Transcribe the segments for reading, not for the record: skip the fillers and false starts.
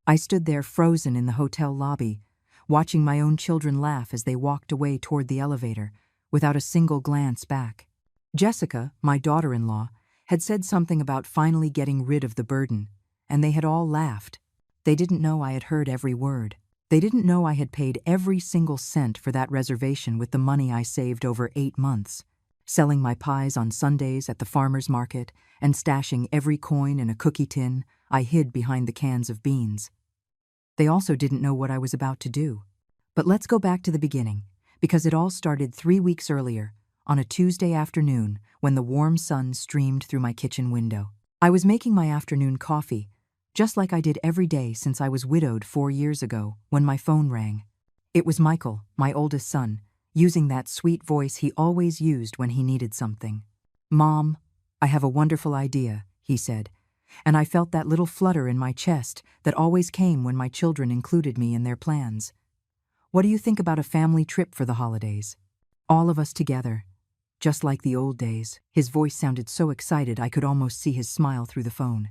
I stood there frozen in the hotel lobby, watching my own children laugh as they walked away toward the elevator, without a single glance back. Jessica, my daughter-in-law, had said something about finally getting rid of the burden, and they had all laughed. They didn't know I had heard every word. They didn't know I had paid every single cent for that reservation with the money I saved over 8 months, selling my pies on Sundays at the farmer's market and stashing every coin in a cookie tin I hid behind the cans of beans. They also didn't know what I was about to do. But let's go back to the beginning, because it all started 3 weeks earlier, on a Tuesday afternoon when the warm sun streamed through my kitchen window. I was making my afternoon coffee, just like I did every day since I was widowed 4 years ago, when my phone rang. It was Michael, my oldest son, using that sweet voice he always used when he needed something. "Mom, I have a wonderful idea," he said, and I felt that little flutter in my chest that always came when my children included me in their plans. "What do you think about a family trip for the holidays? All of us together, just like the old days." His voice sounded so excited I could almost see his smile through the phone.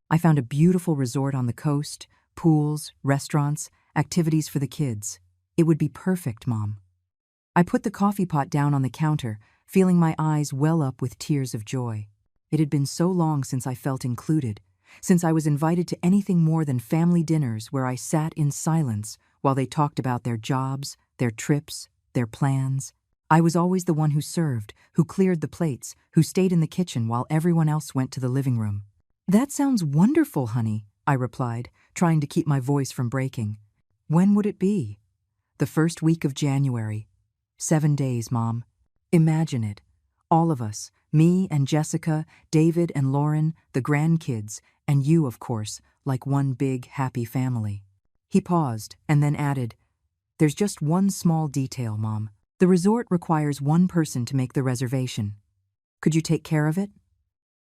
"I found a beautiful resort on the coast, pools, restaurants, activities for the kids. It would be perfect, Mom." I put the coffee pot down on the counter, feeling my eyes well up with tears of joy. It had been so long since I felt included, since I was invited to anything more than family dinners where I sat in silence while they talked about their jobs, their trips, their plans. I was always the one who served, who cleared the plates, who stayed in the kitchen while everyone else went to the living room. "That sounds wonderful, honey," I replied, trying to keep my voice from breaking. "When would it be?" "The first week of January. 7 days, Mom. Imagine it. All of us, me and Jessica, David and Lauren, the grandkids, and you, of course, like one big, happy family." He paused and then added, "There's just one small detail, Mom. The resort requires one person to make the reservation. Could you take care of it?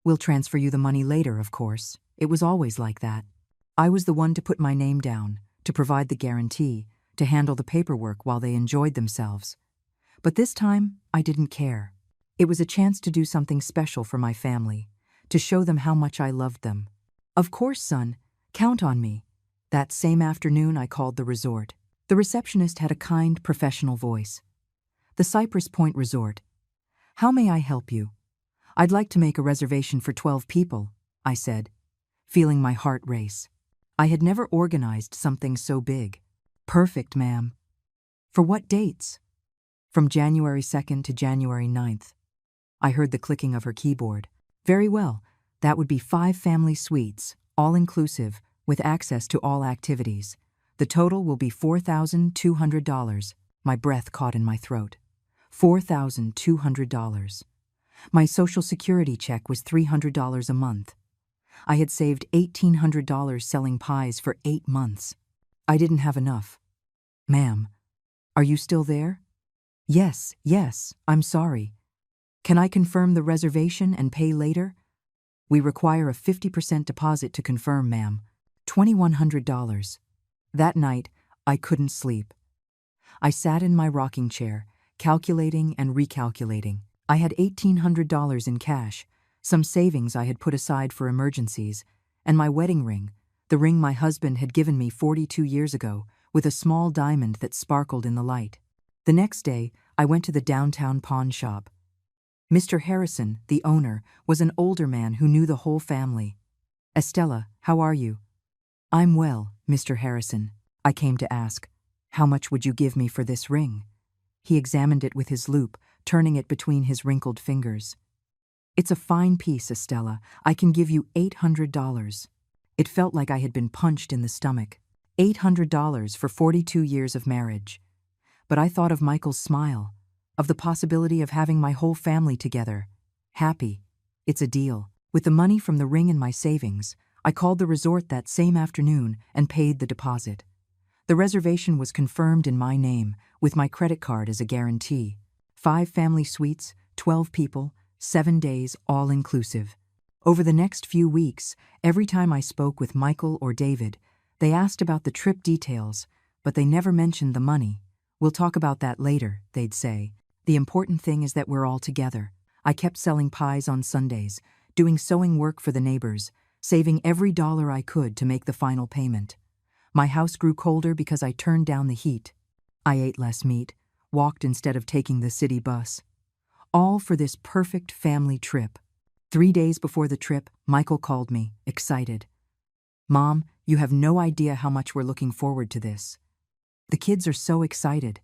We'll transfer you the money later, of course. It was always like that." I was the one to put my name down, to provide the guarantee, to handle the paperwork while they enjoyed themselves. But this time, I didn't care. It was a chance to do something special for my family, to show them how much I loved them. "Of course, son. Count on me." That same afternoon, I called the resort. The receptionist had a kind, professional voice. "The Cypress Point Resort. How may I help you?" "I'd like to make a reservation for 12 people, I said, feeling my heart race. I had never organized something so big. "Perfect, ma'am." "For what dates?" "From January 2nd to January 9th. I heard the clicking of her keyboard. "Very well. That would be 5 family suites, all-inclusive, with access to all activities. The total will be $4,200. My breath caught in my throat. $4,200. My Social Security check was $300 a month. I had saved $1,800 selling pies for 8 months. I didn't have enough. "Ma'am, are you still there?" Yes, I'm sorry. Can I confirm the reservation and pay later?" "We require a 50% deposit to confirm, ma'am. $2,100. That night, I couldn't sleep. I sat in my rocking chair, calculating and recalculating. I had $1,800 in cash, some savings I had put aside for emergencies, and my wedding ring, the ring my husband had given me 42 years ago, with a small diamond that sparkled in the light. The next day, I went to the downtown pawn shop. Mr. Harrison, the owner, was an older man who knew the whole family. "Estella, how are you?" "I'm well, Mr. Harrison." I came to ask, "How much would you give me for this ring?" He examined it with his loupe, turning it between his wrinkled fingers. "It's a fine piece, Estella. I can give you $800. It felt like I had been punched in the stomach. $800 for 42 years of marriage. But I thought of Michael's smile, of the possibility of having my whole family together. Happy. It's a deal. With the money from the ring in my savings, I called the resort that same afternoon and paid the deposit. The reservation was confirmed in my name, with my credit card as a guarantee. 5 family suites, 12 people, 7 days, all inclusive. Over the next few weeks, every time I spoke with Michael or David, they asked about the trip details, but they never mentioned the money. "We'll talk about that later," they'd say. "The important thing is that we're all together." I kept selling pies on Sundays, doing sewing work for the neighbors, saving every dollar I could to make the final payment. My house grew colder because I turned down the heat. I ate less meat, walked instead of taking the city bus. All for this perfect family trip. 3 days before the trip, Michael called me, excited. "Mom, you have no idea how much we're looking forward to this. The kids are so excited.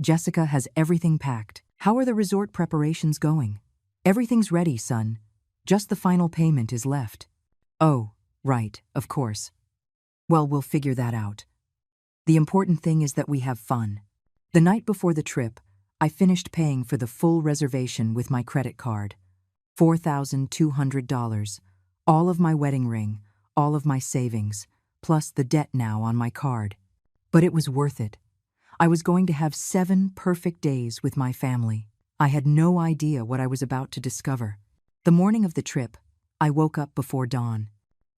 Jessica has everything packed. How are the resort preparations going?" "Everything's ready, son. Just the final payment is left." "Oh, right, of course. Well, we'll figure that out. The important thing is that we have fun." The night before the trip, I finished paying for the full reservation with my credit card. $4,200. All of my wedding ring, all of my savings, plus the debt now on my card. But it was worth it. I was going to have 7 perfect days with my family. I had no idea what I was about to discover. The morning of the trip, I woke up before dawn.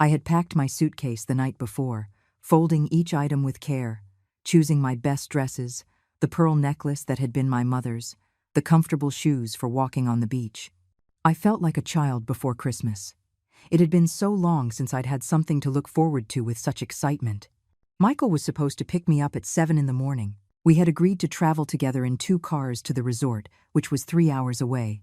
I had packed my suitcase the night before, folding each item with care, choosing my best dresses, the pearl necklace that had been my mother's, the comfortable shoes for walking on the beach. I felt like a child before Christmas. It had been so long since I'd had something to look forward to with such excitement. Michael was supposed to pick me up at 7 in the morning. We had agreed to travel together in 2 cars to the resort, which was 3 hours away.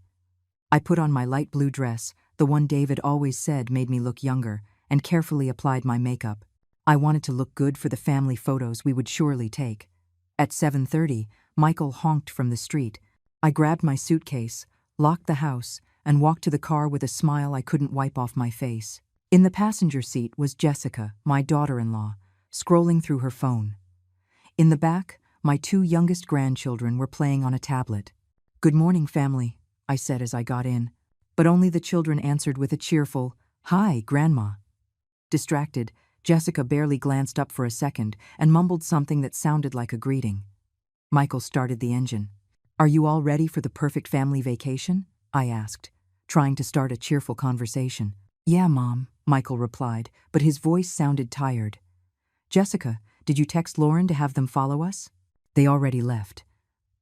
I put on my light blue dress, the one David always said made me look younger, and carefully applied my makeup. I wanted to look good for the family photos we would surely take. At 7:30, Michael honked from the street. I grabbed my suitcase, locked the house, and walked to the car with a smile I couldn't wipe off my face. In the passenger seat was Jessica, my daughter-in-law, scrolling through her phone. In the back, my 2 youngest grandchildren were playing on a tablet. "Good morning, family," I said as I got in, but only the children answered with a cheerful, "Hi, Grandma." Distracted, Jessica barely glanced up for a second and mumbled something that sounded like a greeting. Michael started the engine. "Are you all ready for the perfect family vacation?" I asked, trying to start a cheerful conversation. "Yeah, Mom," Michael replied, but his voice sounded tired. "Jessica, did you text Lauren to have them follow us?" "They already left.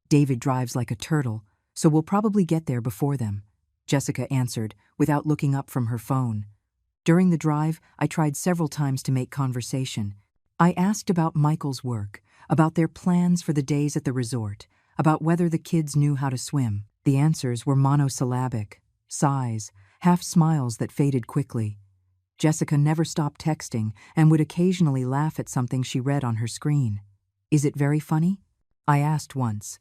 David drives like a turtle, so we'll probably get there before them," Jessica answered without looking up from her phone. During the drive, I tried several times to make conversation. I asked about Michael's work, about their plans for the days at the resort, about whether the kids knew how to swim. The answers were monosyllabic, sighs, half smiles that faded quickly. Jessica never stopped texting and would occasionally laugh at something she read on her screen. "Is it very funny?" I asked once,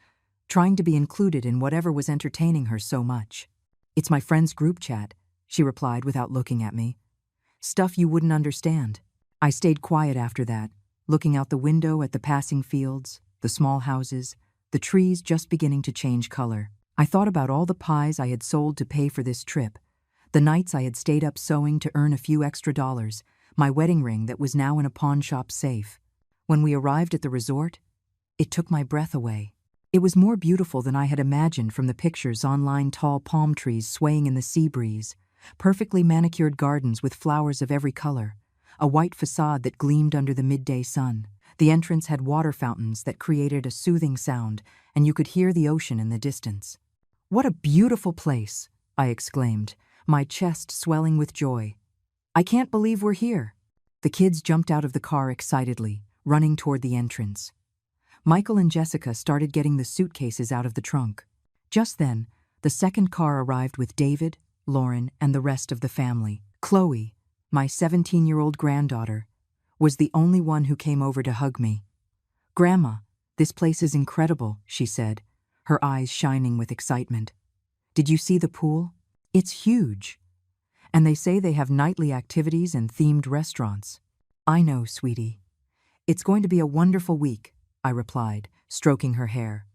trying to be included in whatever was entertaining her so much. "It's my friend's group chat," she replied without looking at me. "Stuff you wouldn't understand." I stayed quiet after that, looking out the window at the passing fields, the small houses, the trees just beginning to change color. I thought about all the pies I had sold to pay for this trip, the nights I had stayed up sewing to earn a few extra dollars, my wedding ring that was now in a pawn shop safe. When we arrived at the resort, it took my breath away. It was more beautiful than I had imagined from the pictures online, tall palm trees swaying in the sea breeze, perfectly manicured gardens with flowers of every color, a white facade that gleamed under the midday sun. The entrance had water fountains that created a soothing sound, and you could hear the ocean in the distance. "What a beautiful place!" I exclaimed, my chest swelling with joy. "I can't believe we're here." The kids jumped out of the car excitedly, running toward the entrance. Michael and Jessica started getting the suitcases out of the trunk. Just then, the second car arrived with David, Lauren, and the rest of the family. Chloe, my 17-year-old granddaughter, was the only one who came over to hug me. "Grandma, this place is incredible," she said, her eyes shining with excitement. "Did you see the pool? It's huge. And they say they have nightly activities and themed restaurants." "I know, sweetie. It's going to be a wonderful week," I replied, stroking her hair.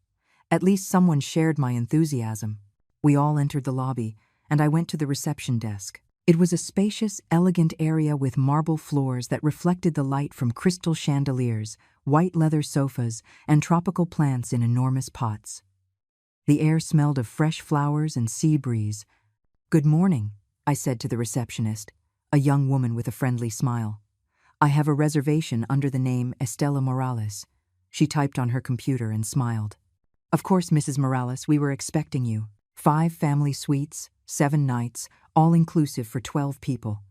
At least someone shared my enthusiasm. We all entered the lobby, and I went to the reception desk. It was a spacious, elegant area with marble floors that reflected the light from crystal chandeliers, white leather sofas, and tropical plants in enormous pots. The air smelled of fresh flowers and sea breeze. "Good morning," I said to the receptionist, a young woman with a friendly smile. "I have a reservation under the name Estela Morales." She typed on her computer and smiled. "Of course, Mrs. Morales, we were expecting you. 5 family suites, 7 nights, all inclusive for 12 people.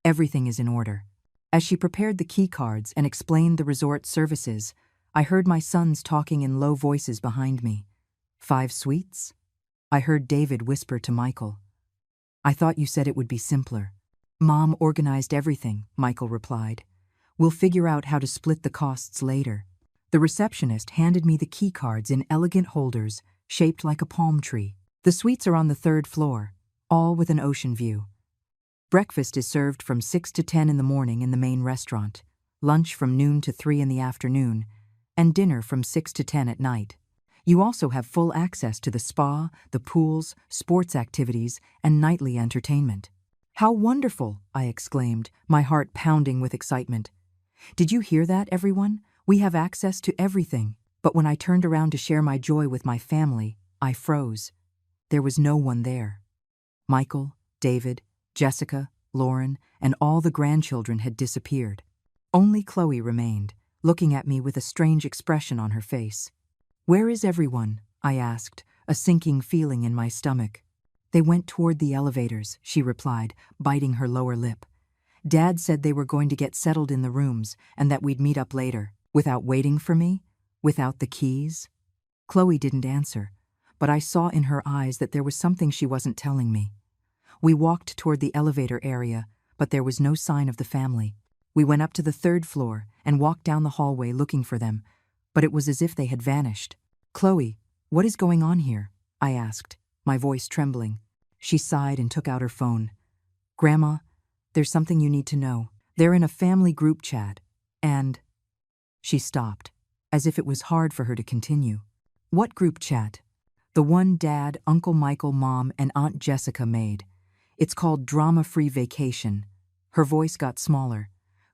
Everything is in order." As she prepared the key cards and explained the resort services, I heard my sons talking in low voices behind me. 5 suites? I heard David whisper to Michael. I thought you said it would be simpler. Mom organized everything, Michael replied. We'll figure out how to split the costs later. The receptionist handed me the key cards in elegant holders shaped like a palm tree. The suites are on the 3rd floor, all with an ocean view. Breakfast is served from 6 to 10 in the morning in the main restaurant, lunch from noon to 3 in the afternoon, and dinner from 6 to 10 at night. You also have full access to the spa, the pools, sports activities, and nightly entertainment. How wonderful, I exclaimed, my heart pounding with excitement. Did you hear that, everyone? We have access to everything. But when I turned around to share my joy with my family, I froze. There was no one there. Michael, David, Jessica, Lauren, and all the grandchildren had disappeared. Only Chloe remained, looking at me with a strange expression on her face. Where is everyone? I asked, a sinking feeling in my stomach. They went toward the elevators, she replied, biting her lower lip. Dad said they were going to get settled in the rooms and that we'd meet up later. Without waiting for me? Without the keys? Chloe didn't answer, but I saw in her eyes that there was something she wasn't telling me. We walked toward the elevator area, but there was no sign of the family. We went up to the 3rd floor and walked down the hallway looking for them, but it was as if they had vanished. Chloe, what is going on here? I asked, my voice trembling. She sighed and took out her phone. Grandma, there's something you need to know. They're in a family group chat, and... She stopped, as if it was hard for her to continue. What group chat? The one Dad, Uncle Michael, Mom, and Aunt Jessica made. It's called Drama-Free Vacation. Her voice got smaller.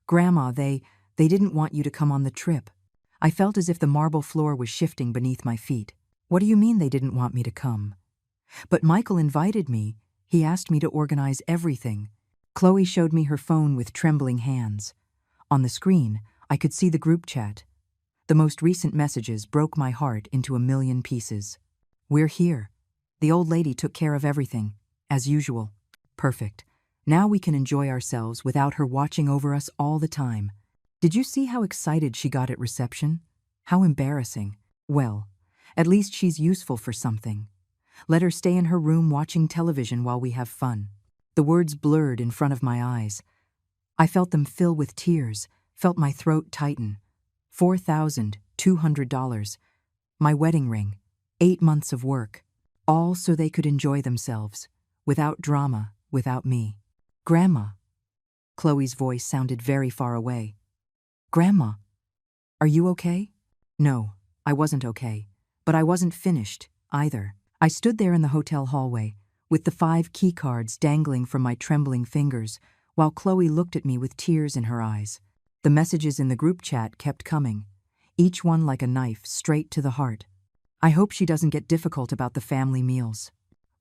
Grandma, they didn't want you to come on the trip. I felt as if the marble floor was shifting beneath my feet. What do you mean they didn't want me to come? But Michael invited me. He asked me to organize everything. Chloe showed me her phone with trembling hands. On the screen, I could see the group chat. The most recent messages broke my heart into a million pieces. We're here. The old lady took care of everything, as usual. Perfect. Now we can enjoy ourselves without her watching over us all the time. Did you see how excited she got at reception? How embarrassing. Well, at least she's useful for something. Let her stay in her room watching television while we have fun. The words blurred in front of my eyes. I felt them fill with tears, felt my throat tighten. $4,200. My wedding ring. 8 months of work. All so they could enjoy themselves. Without drama, without me. Grandma. Chloe's voice sounded very far away. Grandma, are you okay? No, I wasn't okay. But I wasn't finished, either. I stood there in the hotel hallway, with the 5 key cards dangling from my trembling fingers, while Chloe looked at me with tears in her eyes. The messages in the group chat kept coming, each one like a knife straight to the heart. I hope she doesn't get difficult about the family meals.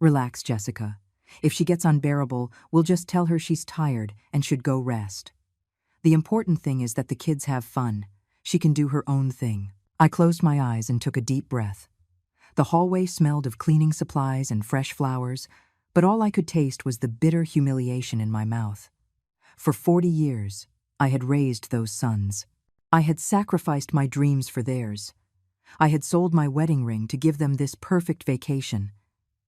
Relax, Jessica. If she gets unbearable, we'll just tell her she's tired and should go rest. The important thing is that the kids have fun. She can do her own thing. I closed my eyes and took a deep breath. The hallway smelled of cleaning supplies and fresh flowers, but all I could taste was the bitter humiliation in my mouth. For 40 years, I had raised those sons. I had sacrificed my dreams for theirs. I had sold my wedding ring to give them this perfect vacation.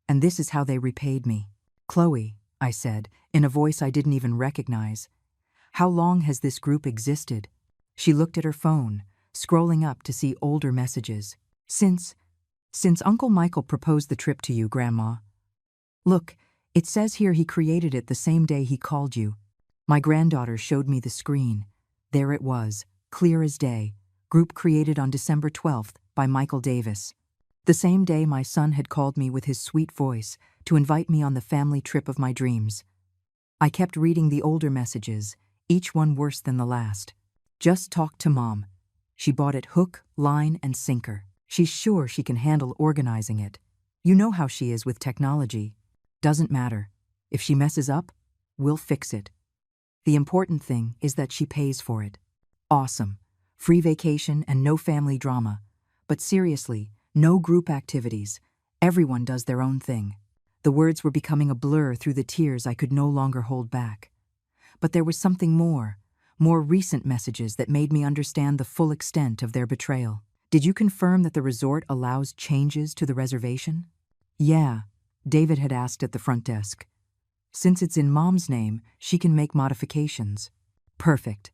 And this is how they repaid me. Chloe, I said, in a voice I didn't even recognize. How long has this group existed? She looked at her phone, scrolling up to see older messages. Since Uncle Michael proposed the trip to you, Grandma. Look, it says here he created it the same day he called you. My granddaughter showed me the screen. There it was, clear as day. Group created on December 12th by Michael Davis. The same day my son had called me with his sweet voice to invite me on the family trip of my dreams. I kept reading the older messages, each one worse than the last. Just talk to Mom. She bought it hook, line, and sinker. She's sure she can handle organizing it. You know how she is with technology. Doesn't matter. If she messes up, we'll fix it. The important thing is that she pays for it. Awesome. Free vacation and no family drama. But seriously, no group activities. Everyone does their own thing. The words were becoming a blur through the tears I could no longer hold back. But there was something more more recent messages that made me understand the full extent of their betrayal. Did you confirm that the resort allows changes to the reservation? Yeah, David had asked at the front desk. Since it's in Mom's name, she can make modifications. Perfect.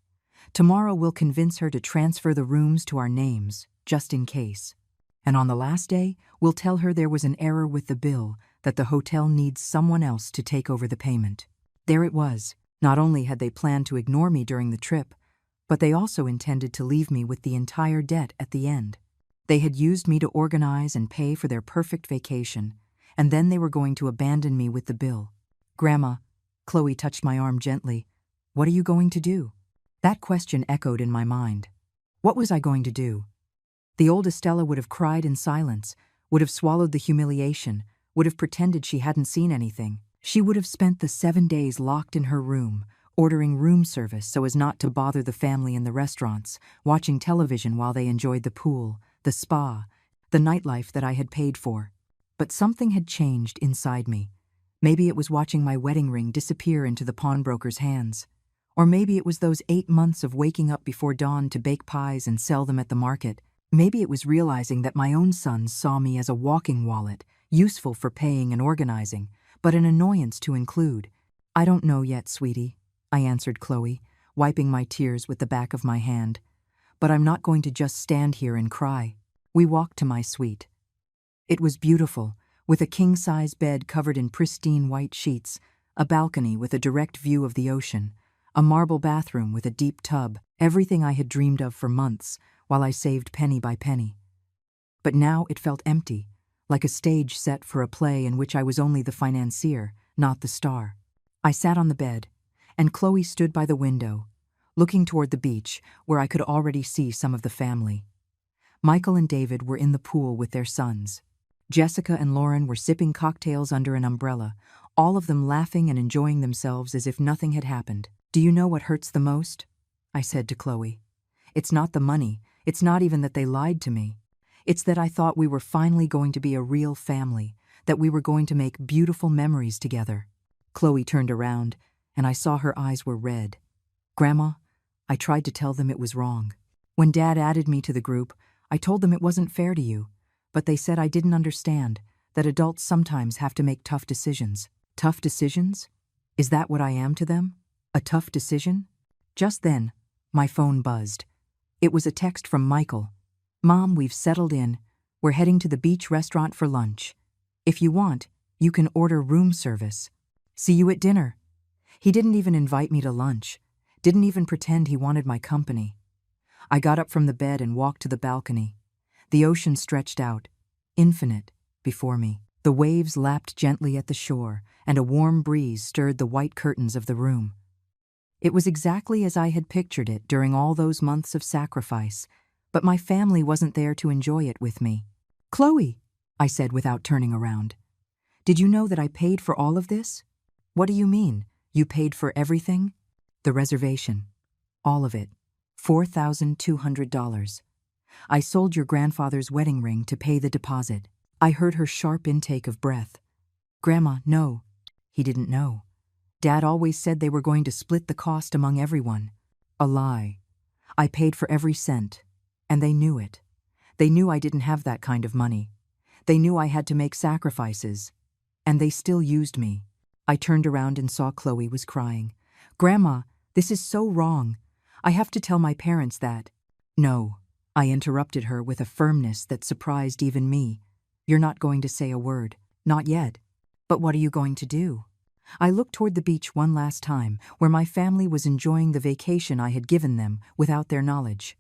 Tomorrow we'll convince her to transfer the rooms to our names, just in case. And on the last day, we'll tell her there was an error with the bill, that the hotel needs someone else to take over the payment. There it was. Not only had they planned to ignore me during the trip, but they also intended to leave me with the entire debt at the end. They had used me to organize and pay for their perfect vacation, and then they were going to abandon me with the bill. Grandma, Chloe touched my arm gently. What are you going to do? That question echoed in my mind. What was I going to do? The old Estella would have cried in silence, would have swallowed the humiliation, would have pretended she hadn't seen anything. She would have spent the 7 days locked in her room, ordering room service so as not to bother the family in the restaurants, watching television while they enjoyed the pool, the spa, the nightlife that I had paid for. But something had changed inside me. Maybe it was watching my wedding ring disappear into the pawnbroker's hands. Or maybe it was those 8 months of waking up before dawn to bake pies and sell them at the market. Maybe it was realizing that my own sons saw me as a walking wallet, useful for paying and organizing, but an annoyance to include. I don't know yet, sweetie, I answered Chloe, wiping my tears with the back of my hand. But I'm not going to just stand here and cry. We walked to my suite. It was beautiful, with a king-size bed covered in pristine white sheets, a balcony with a direct view of the ocean, a marble bathroom with a deep tub, everything I had dreamed of for months, while I saved penny by penny. But now it felt empty, like a stage set for a play in which I was only the financier, not the star. I sat on the bed, and Chloe stood by the window, looking toward the beach, where I could already see some of the family. Michael and David were in the pool with their sons. Jessica and Lauren were sipping cocktails under an umbrella, all of them laughing and enjoying themselves as if nothing had happened. Do you know what hurts the most? I said to Chloe. It's not the money, it's not even that they lied to me. It's that I thought we were finally going to be a real family, that we were going to make beautiful memories together. Chloe turned around, and I saw her eyes were red. Grandma, I tried to tell them it was wrong. When Dad added me to the group, I told them it wasn't fair to you, but they said I didn't understand, that adults sometimes have to make tough decisions. Tough decisions? Is that what I am to them? A tough decision? Just then, my phone buzzed. It was a text from Michael. Mom, we've settled in. We're heading to the beach restaurant for lunch. If you want, you can order room service. See you at dinner. He didn't even invite me to lunch. Didn't even pretend he wanted my company. I got up from the bed and walked to the balcony. The ocean stretched out, infinite, before me. The waves lapped gently at the shore, and a warm breeze stirred the white curtains of the room. It was exactly as I had pictured it during all those months of sacrifice, but my family wasn't there to enjoy it with me. Chloe, I said without turning around. Did you know that I paid for all of this? What do you mean? You paid for everything? The reservation. All of it. $4,200. I sold your grandfather's wedding ring to pay the deposit. I heard her sharp intake of breath. Grandma, no. He didn't know. Dad always said they were going to split the cost among everyone. A lie. I paid for every cent. And they knew it. They knew I didn't have that kind of money. They knew I had to make sacrifices. And they still used me. I turned around and saw Chloe was crying. Grandma, this is so wrong. I have to tell my parents that. No, I interrupted her with a firmness that surprised even me. You're not going to say a word. Not yet. But what are you going to do? I looked toward the beach one last time, where my family was enjoying the vacation I had given them without their knowledge.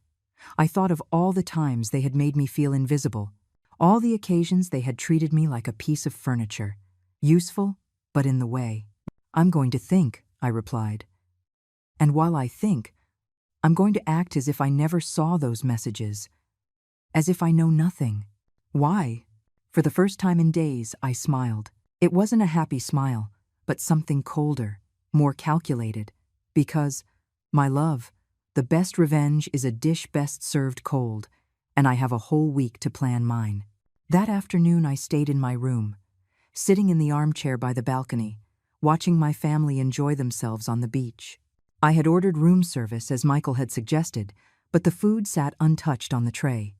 I thought of all the times they had made me feel invisible, all the occasions they had treated me like a piece of furniture, useful, but in the way. I'm going to think, I replied. And while I think, I'm going to act as if I never saw those messages, as if I know nothing. Why? For the first time in days, I smiled. It wasn't a happy smile, but something colder, more calculated, because, my love, the best revenge is a dish best served cold, and I have a whole week to plan mine. That afternoon I stayed in my room, sitting in the armchair by the balcony, watching my family enjoy themselves on the beach. I had ordered room service as Michael had suggested, but the food sat untouched on the tray.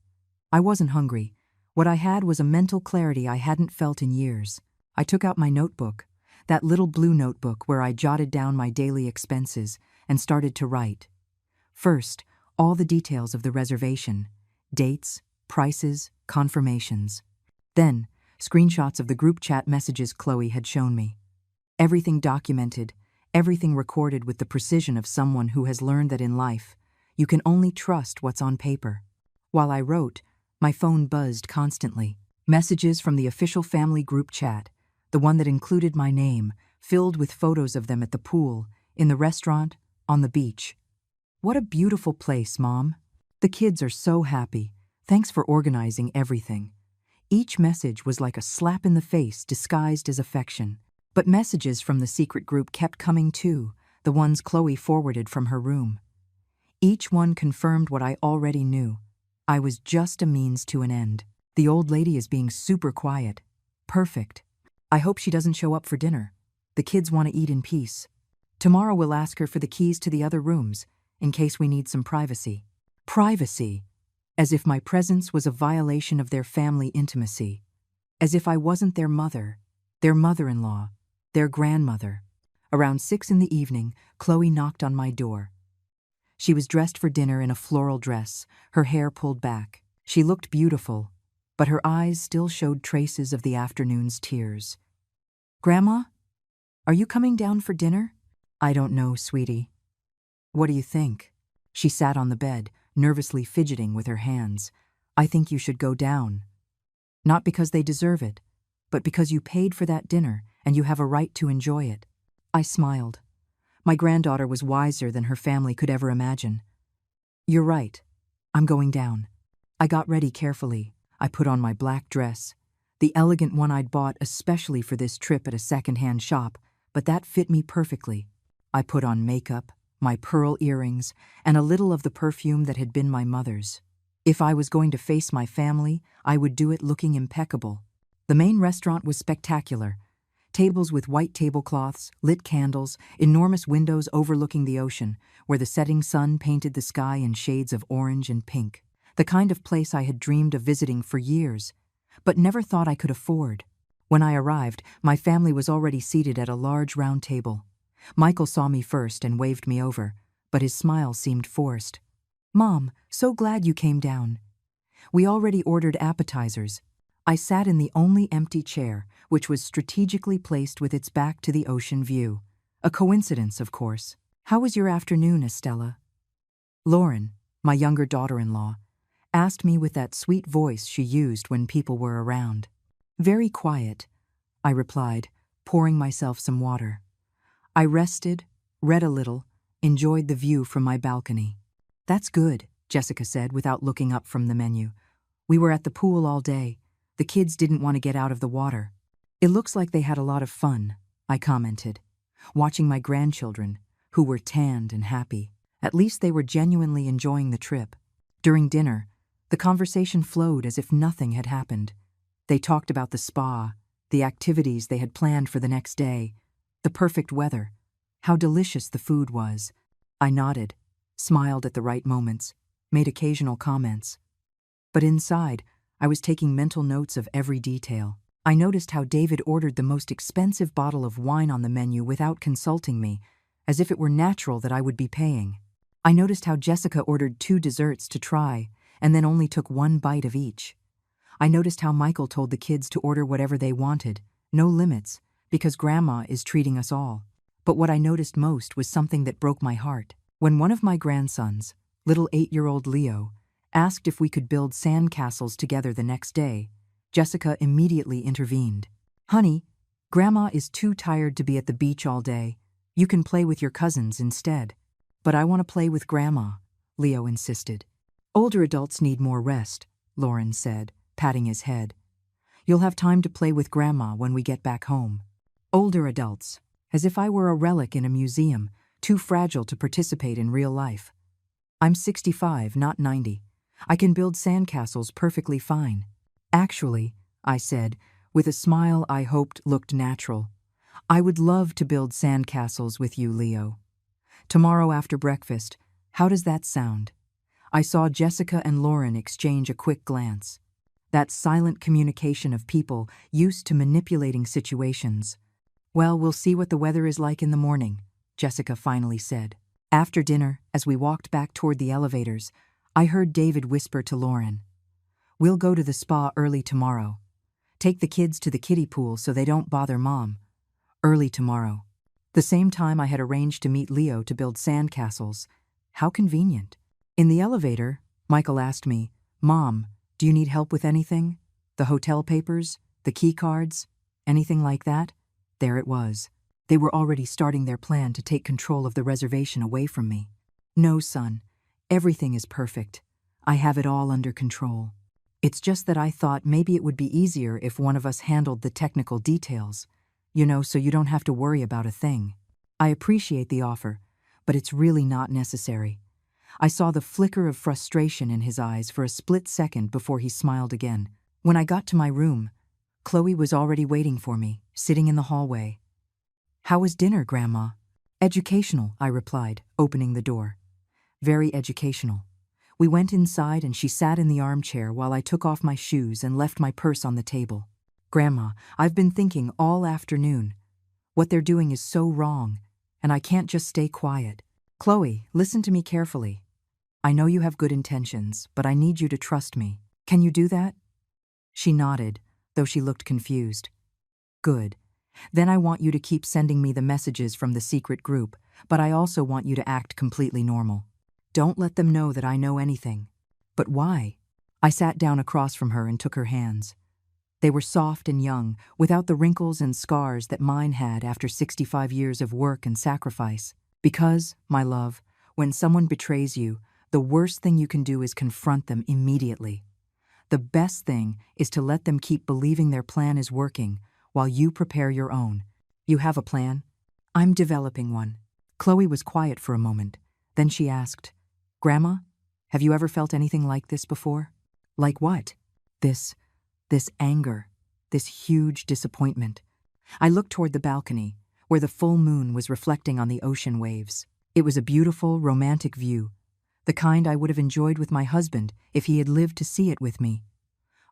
I wasn't hungry. What I had was a mental clarity I hadn't felt in years. I took out my notebook, that little blue notebook where I jotted down my daily expenses, and started to write. First, all the details of the reservation: dates, prices, confirmations. Then, screenshots of the group chat messages Chloe had shown me. Everything documented, everything recorded with the precision of someone who has learned that in life, you can only trust what's on paper. While I wrote, my phone buzzed constantly. Messages from the official family group chat, the one that included my name, filled with photos of them at the pool, in the restaurant, on the beach. What a beautiful place, Mom. The kids are so happy. Thanks for organizing everything. Each message was like a slap in the face disguised as affection. But messages from the secret group kept coming too, the ones Chloe forwarded from her room. Each one confirmed what I already knew. I was just a means to an end. The old lady is being super quiet. Perfect. I hope she doesn't show up for dinner. The kids want to eat in peace. Tomorrow we'll ask her for the keys to the other rooms, in case we need some privacy. Privacy. As if my presence was a violation of their family intimacy. As if I wasn't their mother, their mother-in-law, their grandmother. Around 6 in the evening, Chloe knocked on my door. She was dressed for dinner in a floral dress, her hair pulled back. She looked beautiful, but her eyes still showed traces of the afternoon's tears. "Grandma? Are you coming down for dinner?" "I don't know, sweetie." "What do you think?" She sat on the bed, nervously fidgeting with her hands. "I think you should go down. Not because they deserve it, but because you paid for that dinner and you have a right to enjoy it." I smiled. My granddaughter was wiser than her family could ever imagine. "You're right. I'm going down." I got ready carefully. I put on my black dress, the elegant one I'd bought especially for this trip at a second-hand shop, but that fit me perfectly. I put on makeup, my pearl earrings, and a little of the perfume that had been my mother's. If I was going to face my family, I would do it looking impeccable. The main restaurant was spectacular. Tables with white tablecloths, lit candles, enormous windows overlooking the ocean, where the setting sun painted the sky in shades of orange and pink. The kind of place I had dreamed of visiting for years, but never thought I could afford. When I arrived, my family was already seated at a large round table. Michael saw me first and waved me over, but his smile seemed forced. "Mom, so glad you came down." We already ordered appetizers. I sat in the only empty chair, which was strategically placed with its back to the ocean view. A coincidence, of course. "How was your afternoon, Estella?" Lauren, my younger daughter-in-law, asked me with that sweet voice she used when people were around. "Very quiet," I replied, pouring myself some water. I rested, read a little, enjoyed the view from my balcony. "That's good," Jessica said without looking up from the menu. "We were at the pool all day. The kids didn't want to get out of the water." "It looks like they had a lot of fun," I commented, watching my grandchildren, who were tanned and happy. At least they were genuinely enjoying the trip. During dinner, the conversation flowed as if nothing had happened. They talked about the spa, the activities they had planned for the next day, the perfect weather, how delicious the food was. I nodded, smiled at the right moments, made occasional comments. But inside, I was taking mental notes of every detail. I noticed how David ordered the most expensive bottle of wine on the menu without consulting me, as if it were natural that I would be paying. I noticed how Jessica ordered 2 desserts to try, and then only took 1 bite of each. I noticed how Michael told the kids to order whatever they wanted, no limits, because Grandma is treating us all. But what I noticed most was something that broke my heart. When one of my grandsons, little 8-year-old Leo, asked if we could build sand castles together the next day, Jessica immediately intervened. "Honey, Grandma is too tired to be at the beach all day. You can play with your cousins instead." "But I want to play with Grandma," Leo insisted. "Older adults need more rest," Lauren said, patting his head. "You'll have time to play with Grandma when we get back home." Older adults, as if I were a relic in a museum, too fragile to participate in real life. "I'm 65, not 90. I can build sandcastles perfectly fine." "Actually," I said, with a smile I hoped looked natural, "I would love to build sandcastles with you, Leo." Tomorrow after breakfast, how does that sound? I saw Jessica and Lauren exchange a quick glance. That silent communication of people used to manipulating situations. Well, we'll see what the weather is like in the morning, Jessica finally said. After dinner, as we walked back toward the elevators, I heard David whisper to Lauren, "We'll go to the spa early tomorrow. Take the kids to the kiddie pool so they don't bother Mom. Early tomorrow." The same time I had arranged to meet Leo to build sandcastles. How convenient. In the elevator, Michael asked me, "Mom, do you need help with anything? The hotel papers? The key cards? Anything like that?" There it was. They were already starting their plan to take control of the reservation away from me. "No, son. Everything is perfect. I have it all under control. It's just that I thought maybe it would be easier if one of us handled the technical details. So you don't have to worry about a thing. I appreciate the offer, but it's really not necessary." I saw the flicker of frustration in his eyes for a split second before he smiled again. When I got to my room, Chloe was already waiting for me, sitting in the hallway. "How was dinner, Grandma?" "Educational," I replied, opening the door. "Very educational." We went inside and she sat in the armchair while I took off my shoes and left my purse on the table. "Grandma, I've been thinking all afternoon. What they're doing is so wrong, and I can't just stay quiet." "Chloe, listen to me carefully. I know you have good intentions, but I need you to trust me. Can you do that?" She nodded, though she looked confused. "Good. Then I want you to keep sending me the messages from the secret group, but I also want you to act completely normal. Don't let them know that I know anything." "But why?" I sat down across from her and took her hands. They were soft and young, without the wrinkles and scars that mine had after 65 years of work and sacrifice. "Because, my love, when someone betrays you, the worst thing you can do is confront them immediately. The best thing is to let them keep believing their plan is working while you prepare your own. You have a plan?" "I'm developing one." Chloe was quiet for a moment. Then she asked, "Grandma, have you ever felt anything like this before?" "Like what?" This anger, this huge disappointment." I looked toward the balcony, where the full moon was reflecting on the ocean waves. It was a beautiful, romantic view, the kind I would have enjoyed with my husband if he had lived to see it with me.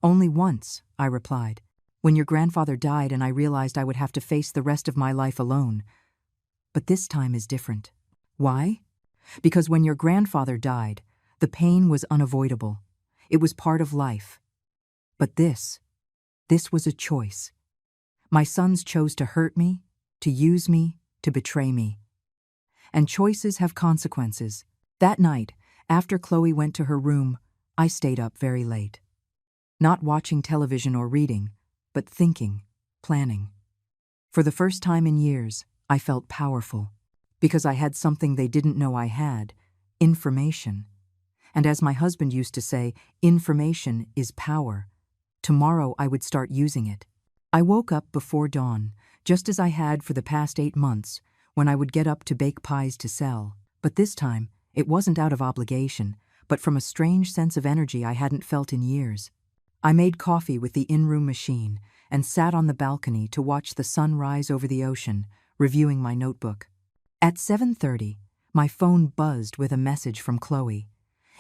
"Only once," I replied, "when your grandfather died and I realized I would have to face the rest of my life alone. But this time is different." "Why?" "Because when your grandfather died, the pain was unavoidable. It was part of life. But this was a choice. My sons chose to hurt me, to use me, to betray me. And choices have consequences." That night, after Chloe went to her room, I stayed up very late. Not watching television or reading, but thinking, planning. For the first time in years, I felt powerful, because I had something they didn't know I had, information. And as my husband used to say, information is power. Tomorrow I would start using it. I woke up before dawn, just as I had for the past 8 months, when I would get up to bake pies to sell. But this time, it wasn't out of obligation, but from a strange sense of energy I hadn't felt in years. I made coffee with the in-room machine and sat on the balcony to watch the sun rise over the ocean, reviewing my notebook. At 7:30, my phone buzzed with a message from Chloe.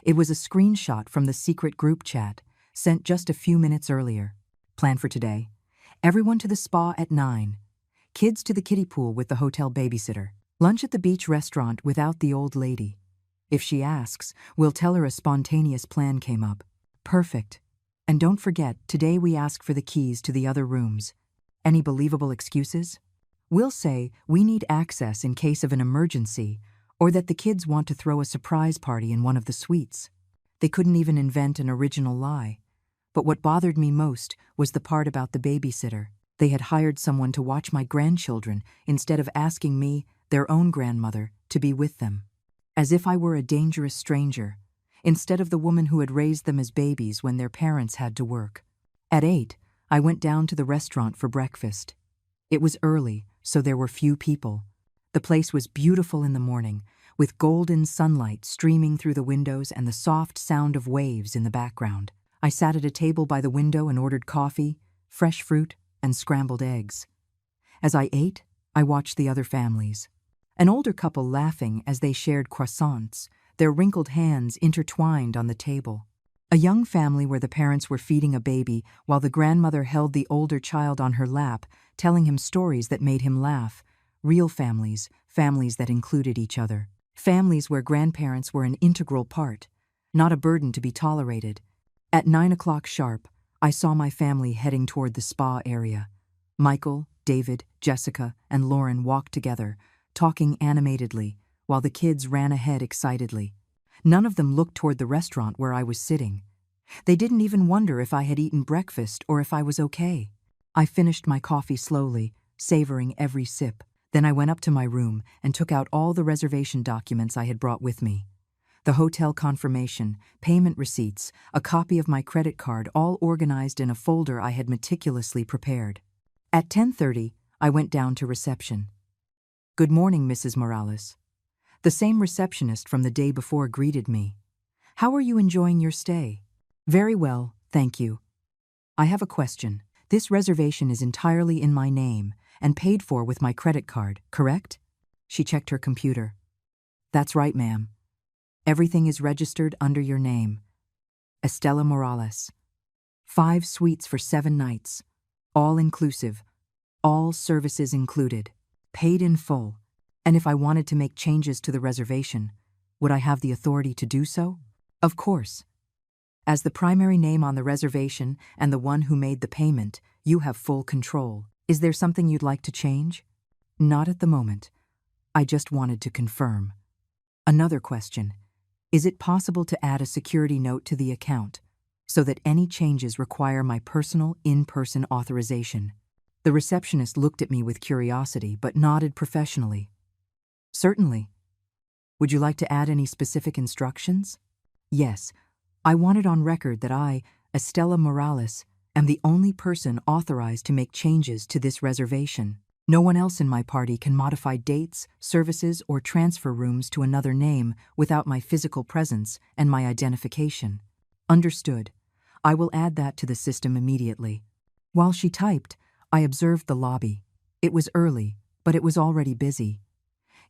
It was a screenshot from the secret group chat, sent just a few minutes earlier. "Plan for today. Everyone to the spa at 9. Kids to the kiddie pool with the hotel babysitter. Lunch at the beach restaurant without the old lady. If she asks, we'll tell her a spontaneous plan came up." "Perfect. And don't forget, today we ask for the keys to the other rooms. Any believable excuses? We'll say we need access in case of an emergency, or that the kids want to throw a surprise party in one of the suites." They couldn't even invent an original lie. But what bothered me most was the part about the babysitter. They had hired someone to watch my grandchildren instead of asking me, their own grandmother, to be with them. As if I were a dangerous stranger, instead of the woman who had raised them as babies when their parents had to work. At 8, I went down to the restaurant for breakfast. It was early, so there were few people. The place was beautiful in the morning, with golden sunlight streaming through the windows and the soft sound of waves in the background. I sat at a table by the window and ordered coffee, fresh fruit, and scrambled eggs. As I ate, I watched the other families. An older couple laughing as they shared croissants, their wrinkled hands intertwined on the table. A young family where the parents were feeding a baby while the grandmother held the older child on her lap, telling him stories that made him laugh. Real families, families that included each other. Families where grandparents were an integral part, not a burden to be tolerated. At 9 o'clock sharp, I saw my family heading toward the spa area. Michael, David, Jessica, and Lauren walked together, talking animatedly, while the kids ran ahead excitedly. None of them looked toward the restaurant where I was sitting. They didn't even wonder if I had eaten breakfast or if I was okay. I finished my coffee slowly, savoring every sip. Then I went up to my room and took out all the reservation documents I had brought with me. The hotel confirmation, payment receipts, a copy of my credit card, all organized in a folder I had meticulously prepared. At 10:30, I went down to reception. "Good morning, Mrs. Morales." The same receptionist from the day before greeted me. "How are you enjoying your stay?" "Very well, thank you." "I have a question. This reservation is entirely in my name and paid for with my credit card, correct?" She checked her computer. "That's right, ma'am. Everything is registered under your name. Estela Morales. 5 suites for 7 nights. All inclusive. All services included. Paid in full. And if I wanted to make changes to the reservation, would I have the authority to do so?" "Of course. As the primary name on the reservation and the one who made the payment, you have full control. Is there something you'd like to change?" "Not at the moment. I just wanted to confirm." "Another question. Is it possible to add a security note to the account so that any changes require my personal in-person authorization?" The receptionist looked at me with curiosity but nodded professionally. "Certainly. Would you like to add any specific instructions?" "Yes. I want it on record that I, Estela Morales, am the only person authorized to make changes to this reservation. No one else in my party can modify dates, services, or transfer rooms to another name without my physical presence and my identification." "Understood. I will add that to the system immediately." While she typed, I observed the lobby. It was early, but it was already busy.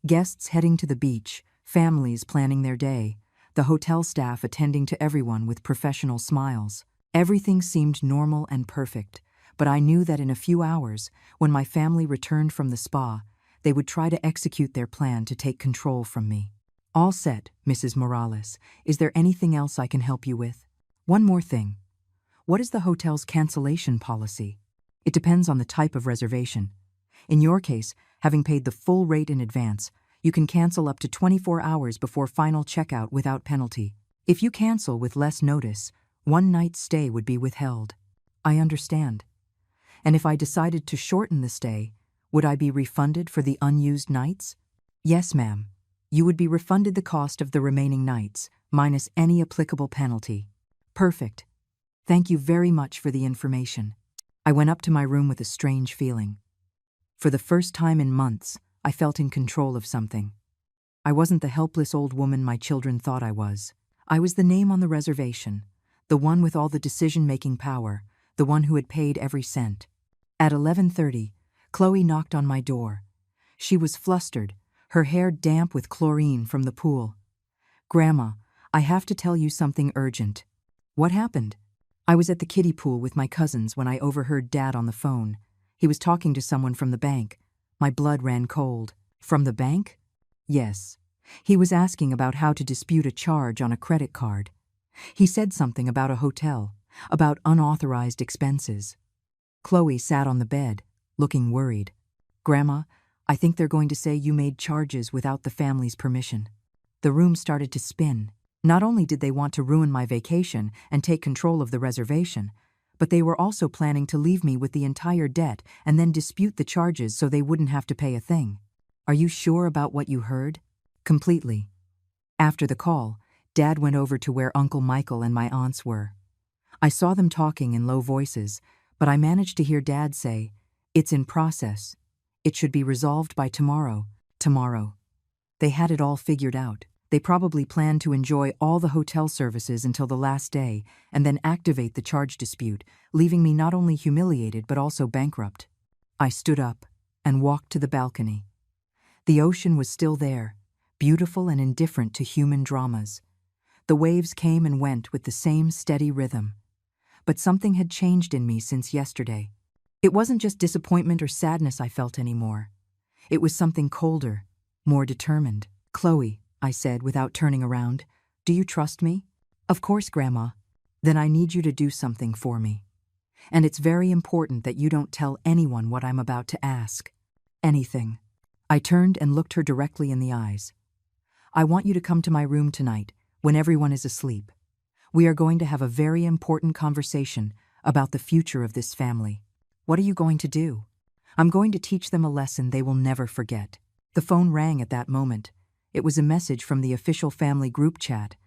Guests heading to the beach, families planning their day, the hotel staff attending to everyone with professional smiles. Everything seemed normal and perfect, but I knew that in a few hours, when my family returned from the spa, they would try to execute their plan to take control from me. "All set, Mrs. Morales. Is there anything else I can help you with?" "One more thing. What is the hotel's cancellation policy?" "It depends on the type of reservation. In your case, having paid the full rate in advance, you can cancel up to 24 hours before final checkout without penalty. If you cancel with less notice, 1 night's stay would be withheld." "I understand. And if I decided to shorten the stay, would I be refunded for the unused nights?" "Yes, ma'am. You would be refunded the cost of the remaining nights, minus any applicable penalty." "Perfect. Thank you very much for the information." I went up to my room with a strange feeling. For the first time in months, I felt in control of something. I wasn't the helpless old woman my children thought I was. I was the name on the reservation, the one with all the decision-making power, the one who had paid every cent. At 11:30, Chloe knocked on my door. She was flustered, her hair damp with chlorine from the pool. "Grandma, I have to tell you something urgent." "What happened?" "I was at the kiddie pool with my cousins when I overheard Dad on the phone. He was talking to someone from the bank. My blood ran cold." "From the bank?" "Yes. He was asking about how to dispute a charge on a credit card. He said something about a hotel, about unauthorized expenses." Chloe sat on the bed, looking worried. "Grandma, I think they're going to say you made charges without the family's permission." The room started to spin. Not only did they want to ruin my vacation and take control of the reservation, but they were also planning to leave me with the entire debt and then dispute the charges so they wouldn't have to pay a thing. "Are you sure about what you heard?" "Completely." After the call, Dad went over to where Uncle Michael and my aunts were. I saw them talking in low voices, but I managed to hear Dad say, "It's in process. It should be resolved by tomorrow." Tomorrow. They had it all figured out. They probably planned to enjoy all the hotel services until the last day and then activate the charge dispute, leaving me not only humiliated but also bankrupt. I stood up and walked to the balcony. The ocean was still there, beautiful and indifferent to human dramas. The waves came and went with the same steady rhythm. But something had changed in me since yesterday. It wasn't just disappointment or sadness I felt anymore. It was something colder, more determined. "Chloe," I said without turning around, "do you trust me?" "Of course, Grandma." "Then I need you to do something for me. And it's very important that you don't tell anyone what I'm about to ask. Anything." I turned and looked her directly in the eyes. "I want you to come to my room tonight, when everyone is asleep. We are going to have a very important conversation about the future of this family." "What are you going to do?" "I'm going to teach them a lesson they will never forget." The phone rang at that moment. It was a message from the official family group chat.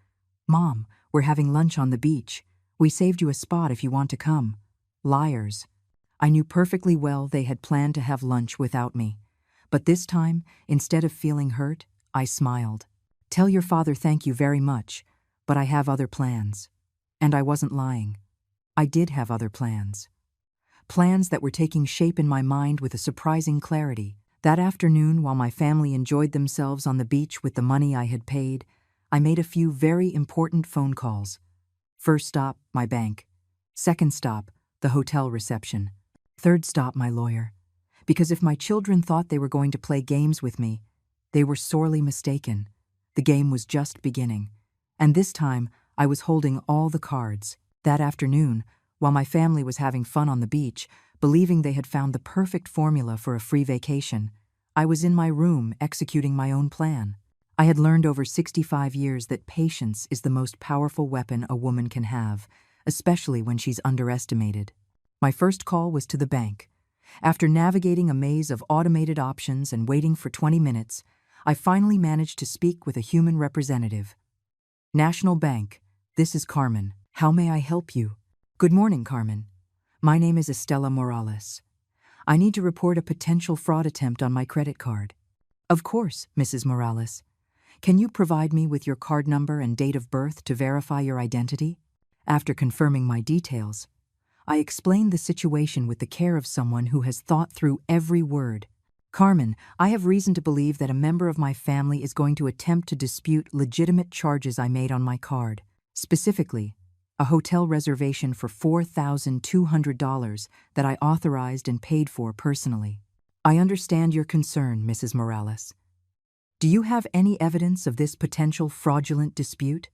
"Mom, we're having lunch on the beach. We saved you a spot if you want to come." Liars. I knew perfectly well they had planned to have lunch without me. But this time, instead of feeling hurt, I smiled. "Tell your father thank you very much, but I have other plans." And I wasn't lying. I did have other plans. Plans that were taking shape in my mind with a surprising clarity. That afternoon, while my family enjoyed themselves on the beach with the money I had paid, I made a few very important phone calls. First stop, my bank. Second stop, the hotel reception. Third stop, my lawyer. Because if my children thought they were going to play games with me, they were sorely mistaken. The game was just beginning. And this time, I was holding all the cards. That afternoon, while my family was having fun on the beach, believing they had found the perfect formula for a free vacation, I was in my room executing my own plan. I had learned over 65 years that patience is the most powerful weapon a woman can have, especially when she's underestimated. My first call was to the bank. After navigating a maze of automated options and waiting for 20 minutes, I finally managed to speak with a human representative. "National Bank, this is Carmen. How may I help you?" "Good morning, Carmen. My name is Estela Morales. I need to report a potential fraud attempt on my credit card." "Of course, Mrs. Morales. Can you provide me with your card number and date of birth to verify your identity?" After confirming my details, I explained the situation with the care of someone who has thought through every word. "Carmen, I have reason to believe that a member of my family is going to attempt to dispute legitimate charges I made on my card. Specifically, a hotel reservation for $4,200 that I authorized and paid for personally. I understand your concern, Mrs. Morales. Do you have any evidence of this potential fraudulent dispute?"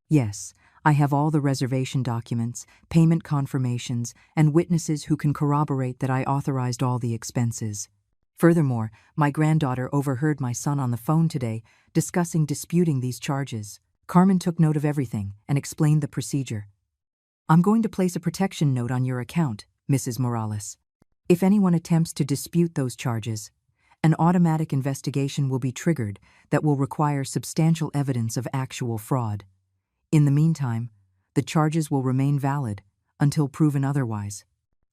"Yes, I have all the reservation documents, payment confirmations, and witnesses who can corroborate that I authorized all the expenses. Furthermore, my granddaughter overheard my son on the phone today discussing disputing these charges." Carmen took note of everything and explained the procedure. "I'm going to place a protection note on your account, Mrs. Morales. If anyone attempts to dispute those charges, an automatic investigation will be triggered that will require substantial evidence of actual fraud. In the meantime, the charges will remain valid until proven otherwise.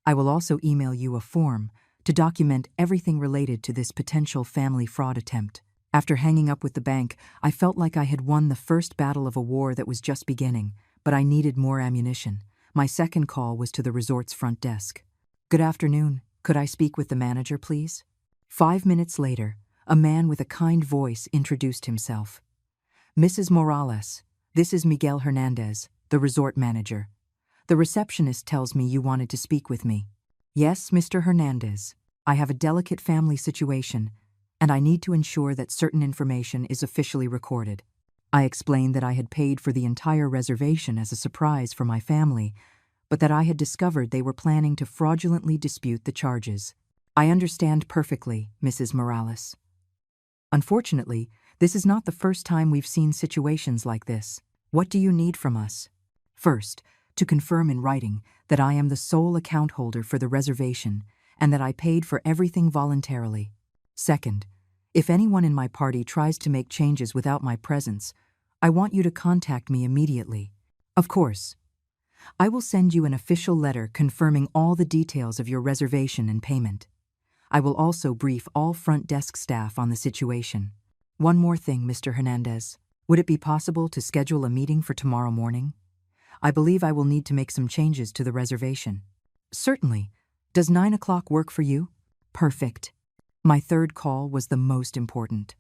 I will also email you a form to document everything related to this potential family fraud attempt." After hanging up with the bank, I felt like I had won the first battle of a war that was just beginning, but I needed more ammunition. My second call was to the resort's front desk. "Good afternoon. Could I speak with the manager, please?" 5 minutes later, a man with a kind voice introduced himself. "Mrs. Morales, this is Miguel Hernandez, the resort manager. The receptionist tells me you wanted to speak with me." "Yes, Mr. Hernandez. I have a delicate family situation, and I need to ensure that certain information is officially recorded." I explained that I had paid for the entire reservation as a surprise for my family, but that I had discovered they were planning to fraudulently dispute the charges. "I understand perfectly, Mrs. Morales. Unfortunately, this is not the first time we've seen situations like this. What do you need from us?" "First, to confirm in writing that I am the sole account holder for the reservation and that I paid for everything voluntarily. Second, if anyone in my party tries to make changes without my presence, I want you to contact me immediately." "Of course. I will send you an official letter confirming all the details of your reservation and payment. I will also brief all front desk staff on the situation." "One more thing, Mr. Hernandez. Would it be possible to schedule a meeting for tomorrow morning? I believe I will need to make some changes to the reservation." "Certainly. Does 9 o'clock work for you?" "Perfect." My third call was the most important.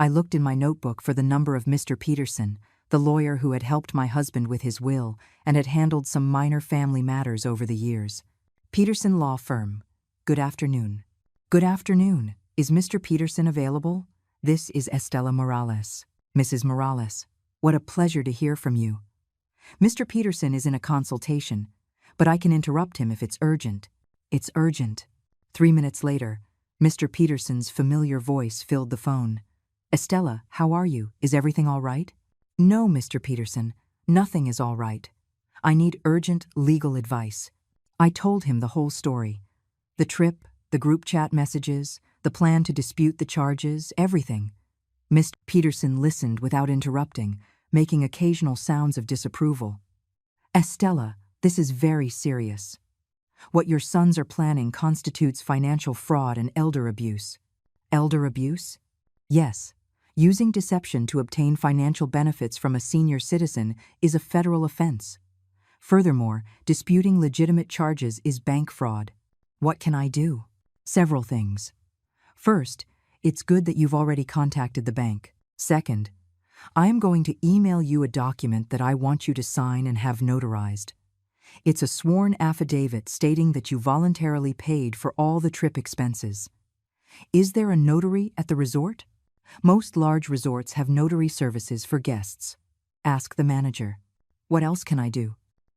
I looked in my notebook for the number of Mr. Peterson, the lawyer who had helped my husband with his will and had handled some minor family matters over the years. Peterson Law Firm. Good afternoon. Good afternoon. Is Mr. Peterson available? This is Estela Morales. Mrs. Morales, what a pleasure to hear from you. Mr. Peterson is in a consultation, but I can interrupt him if it's urgent. It's urgent. 3 minutes later, Mr. Peterson's familiar voice filled the phone. Estela, how are you? Is everything all right? No, Mr. Peterson, nothing is all right. I need urgent legal advice. I told him the whole story. The trip, the group chat messages, the plan to dispute the charges, everything. Mr. Peterson listened without interrupting, making occasional sounds of disapproval. Estela, this is very serious. What your sons are planning constitutes financial fraud and elder abuse. Elder abuse? Yes. Using deception to obtain financial benefits from a senior citizen is a federal offense. Furthermore, disputing legitimate charges is bank fraud. What can I do? Several things. First, it's good that you've already contacted the bank. Second, I am going to email you a document that I want you to sign and have notarized. It's a sworn affidavit stating that you voluntarily paid for all the trip expenses. Is there a notary at the resort? Most large resorts have notary services for guests. Ask the manager. What else can I do?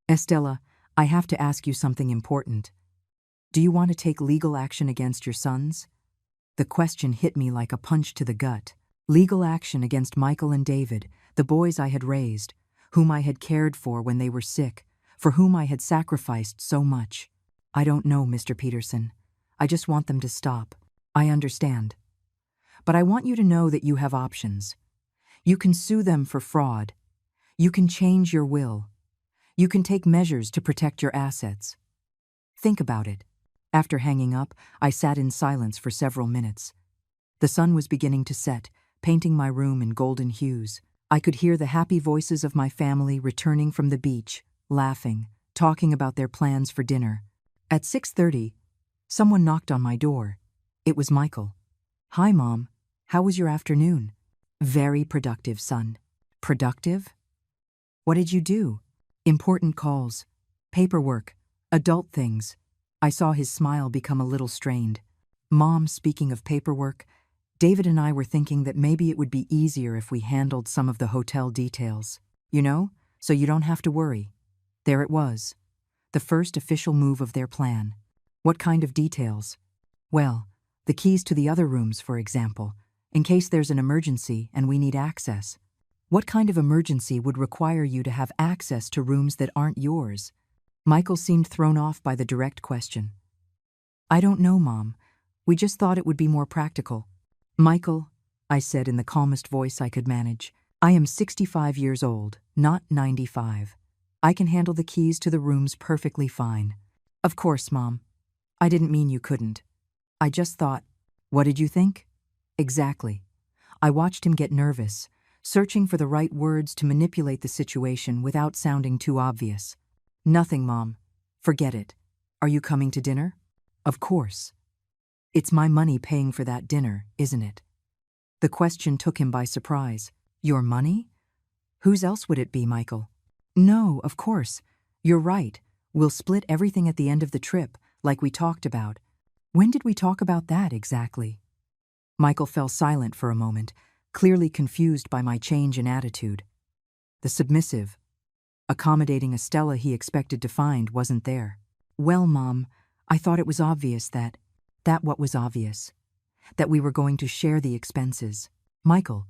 Estela, I have to ask you something important. Do you want to take legal action against your sons? The question hit me like a punch to the gut. Legal action against Michael and David, the boys I had raised, whom I had cared for when they were sick, for whom I had sacrificed so much. I don't know, Mr. Peterson. I just want them to stop. I understand. But I want you to know that you have options. You can sue them for fraud. You can change your will. You can take measures to protect your assets. Think about it. After hanging up, I sat in silence for several minutes. The sun was beginning to set, painting my room in golden hues. I could hear the happy voices of my family returning from the beach, laughing, talking about their plans for dinner. At 6:30, someone knocked on my door. It was Michael. Hi, Mom. How was your afternoon? Very productive, son. Productive? What did you do? Important calls, paperwork, adult things. I saw his smile become a little strained. Mom, speaking of paperwork, David and I were thinking that maybe it would be easier if we handled some of the hotel details. So you don't have to worry. There it was. The first official move of their plan. What kind of details? Well, the keys to the other rooms, for example, in case there's an emergency and we need access. What kind of emergency would require you to have access to rooms that aren't yours? Michael seemed thrown off by the direct question. I don't know, Mom. We just thought it would be more practical. Michael, I said in the calmest voice I could manage, I am 65 years old, not 95. I can handle the keys to the rooms perfectly fine. Of course, Mom. I didn't mean you couldn't. I just thought, what did you think? Exactly. I watched him get nervous, searching for the right words to manipulate the situation without sounding too obvious. Nothing, Mom. Forget it. Are you coming to dinner? Of course. It's my money paying for that dinner, isn't it? The question took him by surprise. Your money? Whose else would it be, Michael? No, of course. You're right. We'll split everything at the end of the trip, like we talked about. When did we talk about that exactly? Michael fell silent for a moment, clearly confused by my change in attitude. The submissive, accommodating Estela he expected to find wasn't there. Well, Mom, I thought it was obvious that what was obvious. That we were going to share the expenses. Michael,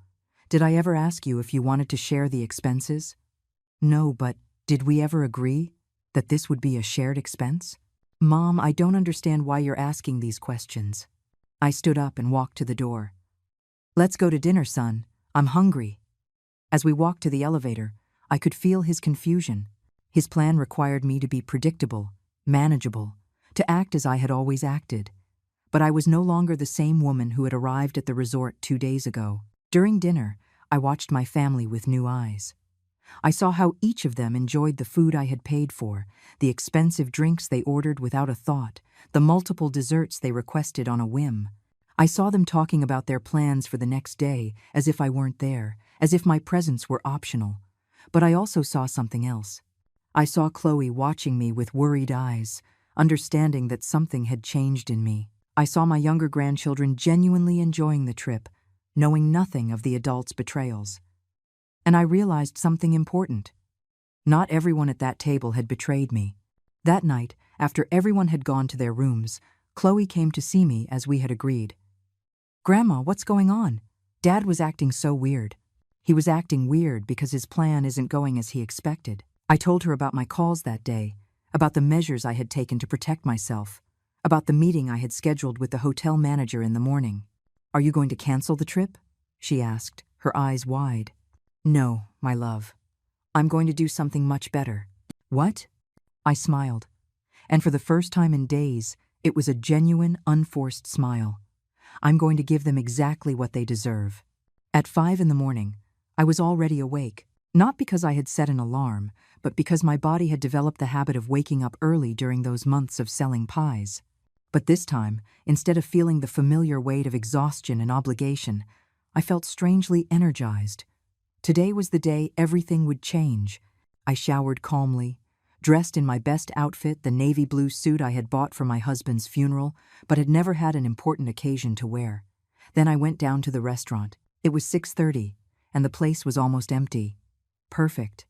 did I ever ask you if you wanted to share the expenses? No, but did we ever agree that this would be a shared expense? Mom, I don't understand why you're asking these questions. I stood up and walked to the door. Let's go to dinner, son. I'm hungry. As we walked to the elevator, I could feel his confusion. His plan required me to be predictable, manageable, to act as I had always acted. But I was no longer the same woman who had arrived at the resort 2 days ago. During dinner, I watched my family with new eyes. I saw how each of them enjoyed the food I had paid for, the expensive drinks they ordered without a thought, the multiple desserts they requested on a whim. I saw them talking about their plans for the next day, as if I weren't there, as if my presence were optional. But I also saw something else. I saw Chloe watching me with worried eyes, understanding that something had changed in me. I saw my younger grandchildren genuinely enjoying the trip, knowing nothing of the adults' betrayals. And I realized something important. Not everyone at that table had betrayed me. That night, after everyone had gone to their rooms, Chloe came to see me as we had agreed. "Grandma, what's going on? Dad was acting so weird." He was acting weird because his plan isn't going as he expected. I told her about my calls that day, about the measures I had taken to protect myself, about the meeting I had scheduled with the hotel manager in the morning. "Are you going to cancel the trip?" she asked, her eyes wide. "No, my love. I'm going to do something much better." "What?" I smiled. And for the first time in days, it was a genuine, unforced smile. "I'm going to give them exactly what they deserve." At 5 in the morning, I was already awake, not because I had set an alarm, but because my body had developed the habit of waking up early during those months of selling pies. But this time, instead of feeling the familiar weight of exhaustion and obligation, I felt strangely energized. Today was the day everything would change. I showered calmly, dressed in my best outfit, the navy blue suit I had bought for my husband's funeral, but had never had an important occasion to wear. Then I went down to the restaurant. It was 6:30, and the place was almost empty. Perfect.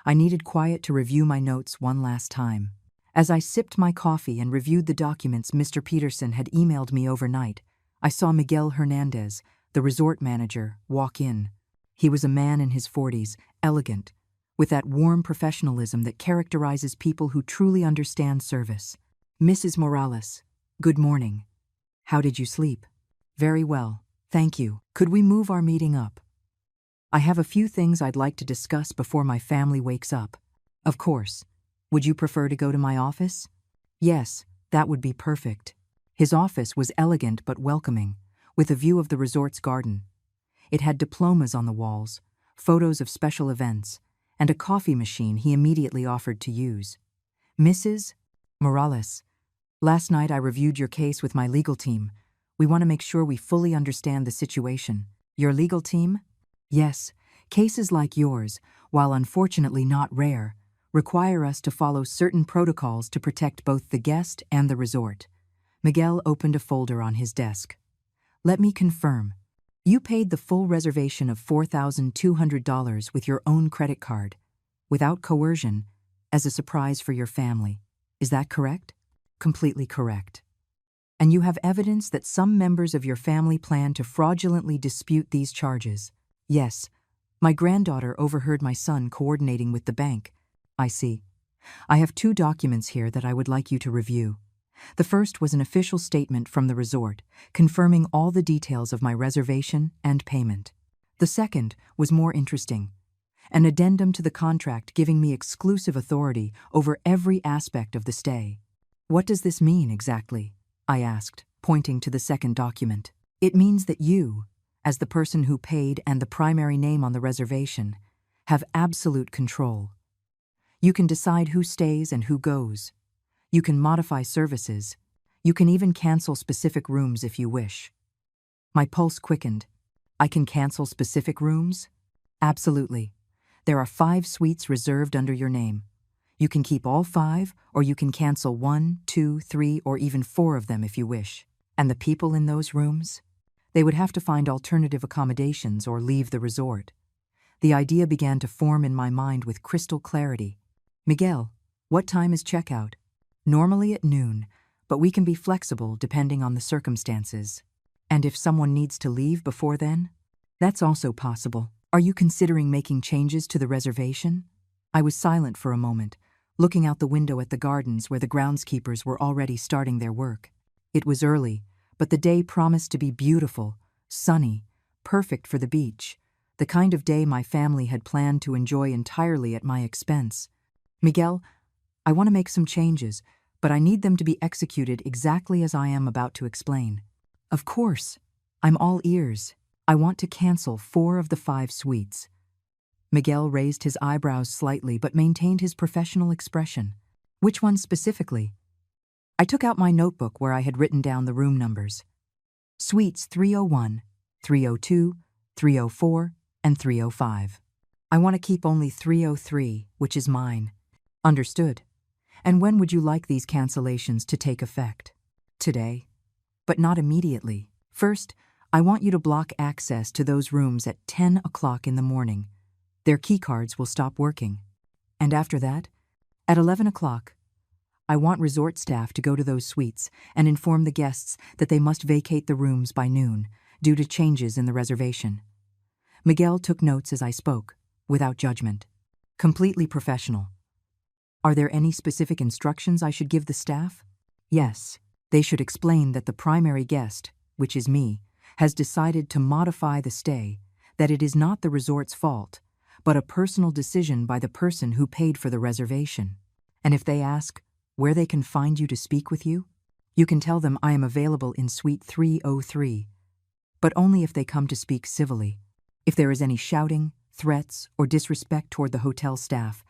I needed quiet to review my notes one last time. As I sipped my coffee and reviewed the documents Mr. Peterson had emailed me overnight, I saw Miguel Hernandez, the resort manager, walk in. He was a man in his 40s, elegant, with that warm professionalism that characterizes people who truly understand service. "Mrs. Morales, good morning. How did you sleep?" "Very well, thank you. Could we move our meeting up? I have a few things I'd like to discuss before my family wakes up." "Of course. Would you prefer to go to my office?" "Yes, that would be perfect." His office was elegant but welcoming, with a view of the resort's garden. It had diplomas on the walls, photos of special events, and a coffee machine he immediately offered to use. "Mrs. Morales, last night I reviewed your case with my legal team. We want to make sure we fully understand the situation." "Your legal team?" "Yes, cases like yours, while unfortunately not rare, require us to follow certain protocols to protect both the guest and the resort." Miguel opened a folder on his desk. "Let me confirm. You paid the full reservation of $4,200 with your own credit card, without coercion, as a surprise for your family. Is that correct?" "Completely correct." "And you have evidence that some members of your family plan to fraudulently dispute these charges?" "Yes. My granddaughter overheard my son coordinating with the bank." "I see. I have 2 documents here that I would like you to review. The first was an official statement from the resort, confirming all the details of my reservation and payment. The second was more interesting, an addendum to the contract giving me exclusive authority over every aspect of the stay." "What does this mean exactly?" I asked, pointing to the second document. "It means that you, as the person who paid and the primary name on the reservation, have absolute control. You can decide who stays and who goes. You can modify services. You can even cancel specific rooms if you wish." My pulse quickened. "I can cancel specific rooms?" "Absolutely. There are 5 suites reserved under your name. You can keep all 5, or you can cancel 1, 2, 3, or even 4 of them if you wish. And the people in those rooms? They would have to find alternative accommodations or leave the resort." The idea began to form in my mind with crystal clarity. "Miguel, what time is checkout?" "Normally at noon, but we can be flexible depending on the circumstances." "And if someone needs to leave before then?" "That's also possible. Are you considering making changes to the reservation?" I was silent for a moment, looking out the window at the gardens where the groundskeepers were already starting their work. It was early, but the day promised to be beautiful, sunny, perfect for the beach, the kind of day my family had planned to enjoy entirely at my expense. "Miguel, I want to make some changes, but I need them to be executed exactly as I am about to explain." "Of course. I'm all ears. I want to cancel 4 of the 5 suites." Miguel raised his eyebrows slightly but maintained his professional expression. "Which ones specifically?" I took out my notebook where I had written down the room numbers. Suites 301, 302, 304, and 305. I want to keep only 303, which is mine. Understood. And when would you like these cancellations to take effect? Today. But not immediately. First, I want you to block access to those rooms at 10 o'clock in the morning. Their keycards will stop working. And after that, at 11 o'clock, I want resort staff to go to those suites and inform the guests that they must vacate the rooms by noon due to changes in the reservation. Miguel took notes as I spoke, without judgment. Completely professional. Are there any specific instructions I should give the staff? Yes. They should explain that the primary guest, which is me, has decided to modify the stay, that it is not the resort's fault, but a personal decision by the person who paid for the reservation. And if they ask where they can find you to speak with you, you can tell them I am available in Suite 303, but only if they come to speak civilly. If there is any shouting, threats, or disrespect toward the hotel staff,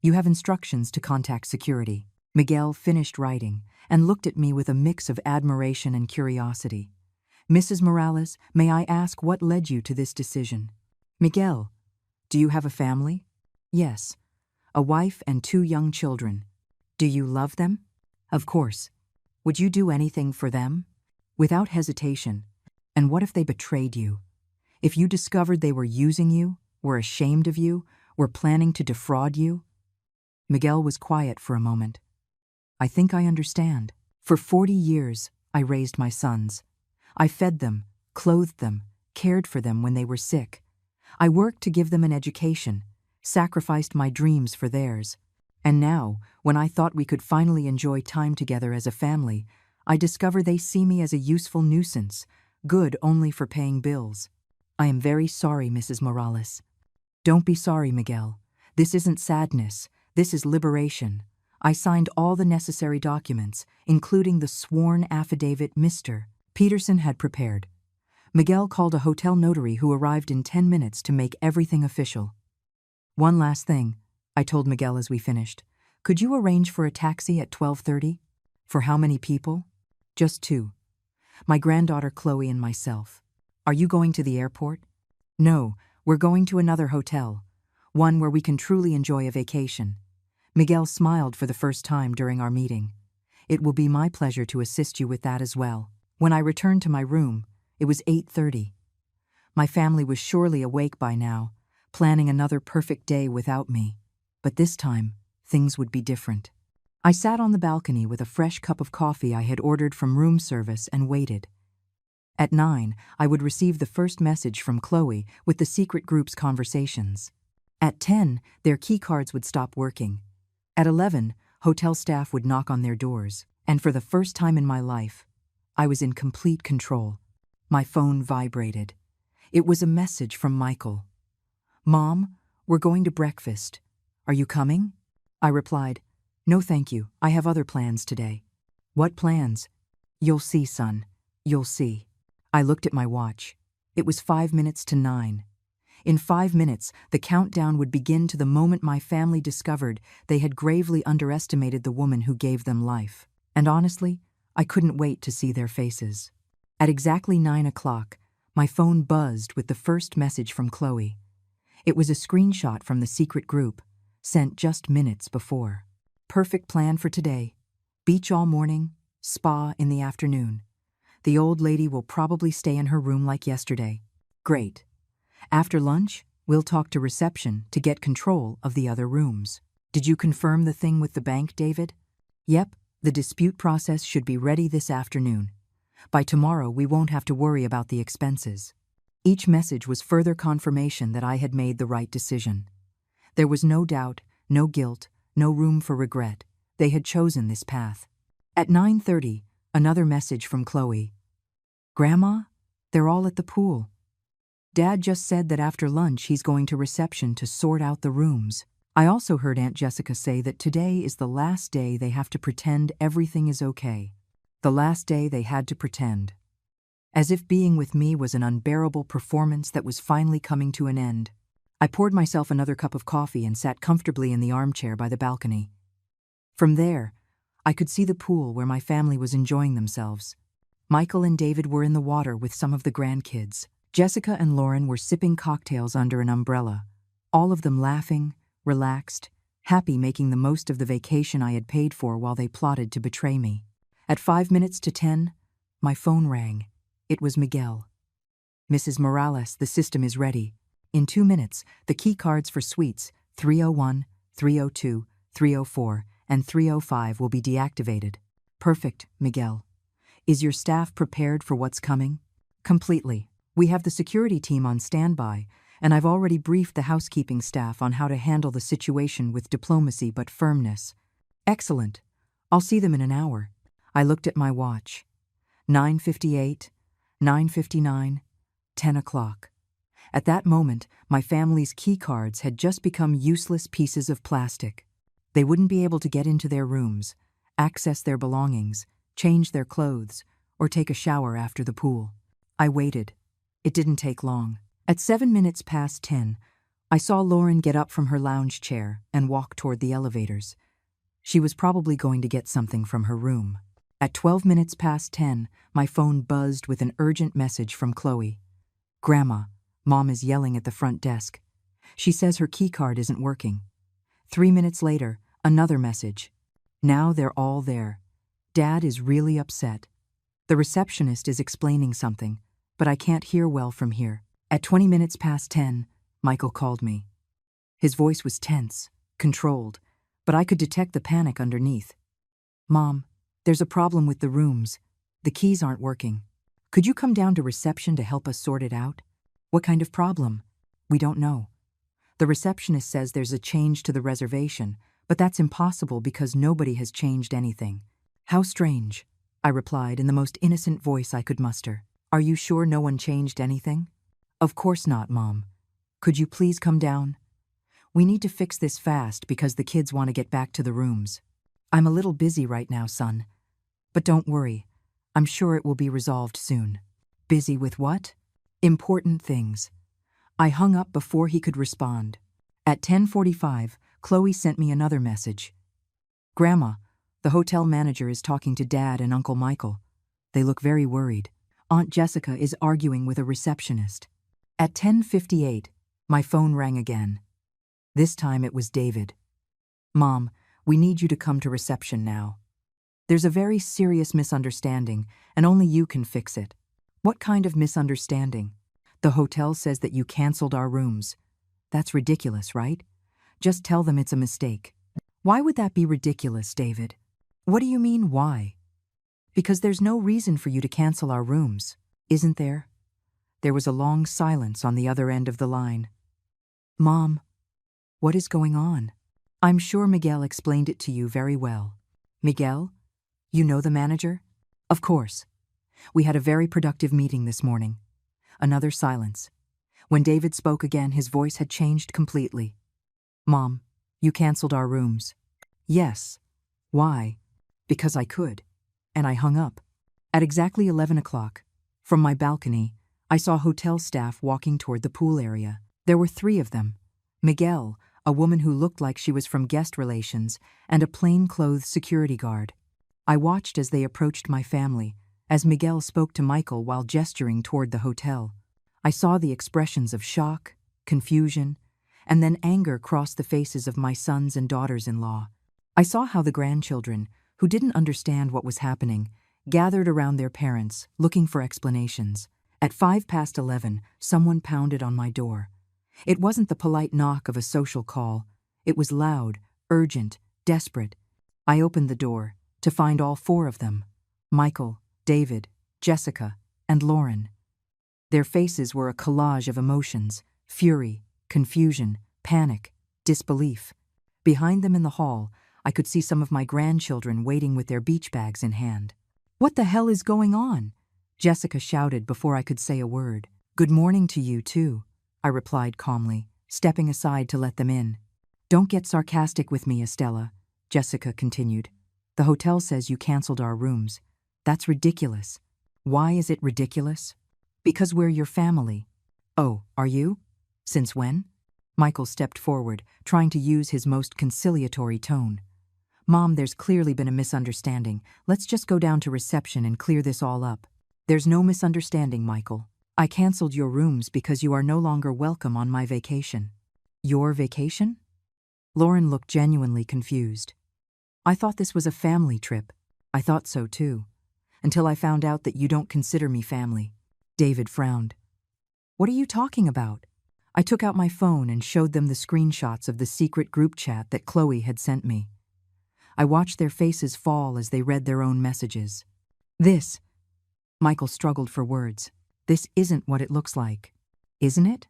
you have instructions to contact security. Miguel finished writing and looked at me with a mix of admiration and curiosity. Mrs. Morales, may I ask what led you to this decision? Miguel, do you have a family? Yes, a wife and 2 young children. Do you love them? Of course. Would you do anything for them? Without hesitation. And what if they betrayed you? If you discovered they were using you, were ashamed of you, were planning to defraud you? Miguel was quiet for a moment. I think I understand. For 40 years, I raised my sons. I fed them, clothed them, cared for them when they were sick. I worked to give them an education, sacrificed my dreams for theirs. And now, when I thought we could finally enjoy time together as a family, I discover they see me as a useful nuisance, good only for paying bills. I am very sorry, Mrs. Morales. Don't be sorry, Miguel. This isn't sadness. This is liberation. I signed all the necessary documents, including the sworn affidavit Mr. Peterson had prepared. Miguel called a hotel notary who arrived in 10 minutes to make everything official. One last thing, I told Miguel as we finished. Could you arrange for a taxi at 12:30? For how many people? Just 2. My granddaughter Chloe and myself. Are you going to the airport? No, we're going to another hotel, one where we can truly enjoy a vacation. Miguel smiled for the first time during our meeting. It will be my pleasure to assist you with that as well. When I returned to my room, it was 8:30. My family was surely awake by now, planning another perfect day without me. But this time, things would be different. I sat on the balcony with a fresh cup of coffee I had ordered from room service and waited. At 9, I would receive the first message from Chloe with the secret group's conversations. At 10, their keycards would stop working. At 11, hotel staff would knock on their doors, and for the first time in my life, I was in complete control. My phone vibrated. It was a message from Michael. Mom, we're going to breakfast. Are you coming? I replied, no thank you, I have other plans today. What plans? You'll see, son. You'll see. I looked at my watch. It was 5 minutes to 9. In 5 minutes, the countdown would begin to the moment my family discovered they had gravely underestimated the woman who gave them life. And honestly, I couldn't wait to see their faces. At exactly 9 o'clock, my phone buzzed with the first message from Chloe. It was a screenshot from the secret group, sent just minutes before. Perfect plan for today. Beach all morning, spa in the afternoon. The old lady will probably stay in her room like yesterday. Great. After lunch, we'll talk to reception to get control of the other rooms. Did you confirm the thing with the bank, David? Yep, the dispute process should be ready this afternoon. By tomorrow, we won't have to worry about the expenses. Each message was further confirmation that I had made the right decision. There was no doubt, no guilt, no room for regret. They had chosen this path. At 9:30, another message from Chloe. Grandma, they're all at the pool. Dad just said that after lunch he's going to reception to sort out the rooms. I also heard Aunt Jessica say that today is the last day they have to pretend everything is okay. The last day they had to pretend. As if being with me was an unbearable performance that was finally coming to an end. I poured myself another cup of coffee and sat comfortably in the armchair by the balcony. From there, I could see the pool where my family was enjoying themselves. Michael and David were in the water with some of the grandkids. Jessica and Lauren were sipping cocktails under an umbrella, all of them laughing, relaxed, happy, making the most of the vacation I had paid for while they plotted to betray me. At 5 minutes to 10, my phone rang. It was Miguel. "Mrs. Morales, the system is ready. In 2 minutes, the key cards for suites 301, 302, 304, and 305 will be deactivated." "Perfect, Miguel. Is your staff prepared for what's coming?" "Completely. We have the security team on standby, and I've already briefed the housekeeping staff on how to handle the situation with diplomacy but firmness." "Excellent. I'll see them in an hour." I looked at my watch. 9:58, 9:59, 10 o'clock. At that moment, my family's key cards had just become useless pieces of plastic. They wouldn't be able to get into their rooms, access their belongings, change their clothes, or take a shower after the pool. I waited. It didn't take long. At 7 minutes past 10, I saw Lauren get up from her lounge chair and walk toward the elevators. She was probably going to get something from her room. At 12 minutes past 10, my phone buzzed with an urgent message from Chloe. "Grandma, Mom is yelling at the front desk. She says her keycard isn't working." 3 minutes later, another message. "Now they're all there. Dad is really upset. The receptionist is explaining something, but I can't hear well from here." At 20 minutes past 10, Michael called me. His voice was tense, controlled, but I could detect the panic underneath. "Mom, there's a problem with the rooms. The keys aren't working. Could you come down to reception to help us sort it out?" "What kind of problem?" "We don't know. The receptionist says there's a change to the reservation, but that's impossible because nobody has changed anything." "How strange," I replied in the most innocent voice I could muster. "Are you sure no one changed anything?" "Of course not, Mom. Could you please come down? We need to fix this fast because the kids want to get back to the rooms." "I'm a little busy right now, son. But don't worry. I'm sure it will be resolved soon." "Busy with what?" "Important things." I hung up before he could respond. At 10:45, Chloe sent me another message. "Grandma, the hotel manager is talking to Dad and Uncle Michael. They look very worried. Aunt Jessica is arguing with a receptionist." At 10:58, my phone rang again. This time it was David. "Mom, we need you to come to reception now. There's a very serious misunderstanding, and only you can fix it." "What kind of misunderstanding?" "The hotel says that you canceled our rooms. That's ridiculous, right? Just tell them it's a mistake." "Why would that be ridiculous, David?" "What do you mean, why?" "Because there's no reason for you to cancel our rooms, isn't there?" There was a long silence on the other end of the line. "Mom, what is going on?" "I'm sure Miguel explained it to you very well." "Miguel? You know the manager?" "Of course. We had a very productive meeting this morning." Another silence. When David spoke again, his voice had changed completely. "Mom, you canceled our rooms." "Yes. Why?" "Because I could." And I hung up. At exactly 11 o'clock, from my balcony, I saw hotel staff walking toward the pool area. There were 3 of them. Miguel, a woman who looked like she was from guest relations, and a plain-clothed security guard. I watched as they approached my family, as Miguel spoke to Michael while gesturing toward the hotel. I saw the expressions of shock, confusion, and then anger cross the faces of my sons and daughters-in-law. I saw how the grandchildren, who didn't understand what was happening, gathered around their parents, looking for explanations. At 11:05, someone pounded on my door. It wasn't the polite knock of a social call. It was loud, urgent, desperate. I opened the door to find all 4 of them: Michael, David, Jessica, and Lauren. Their faces were a collage of emotions: fury, confusion, panic, disbelief. Behind them in the hall, I could see some of my grandchildren waiting with their beach bags in hand. "What the hell is going on?" Jessica shouted before I could say a word. "Good morning to you, too," I replied calmly, stepping aside to let them in. "Don't get sarcastic with me, Estella," Jessica continued. "The hotel says you canceled our rooms. That's ridiculous." "Why is it ridiculous?" "Because we're your family." "Oh, are you? Since when?" Michael stepped forward, trying to use his most conciliatory tone. "Mom, there's clearly been a misunderstanding. Let's just go down to reception and clear this all up." There's no misunderstanding, Michael. I canceled your rooms because you are no longer welcome on my vacation. Your vacation? Lauren looked genuinely confused. I thought this was a family trip. I thought so too. Until I found out that you don't consider me family. David frowned. What are you talking about? I took out my phone and showed them the screenshots of the secret group chat that Chloe had sent me. I watched their faces fall as they read their own messages. This, Michael struggled for words. This isn't what it looks like. Isn't it?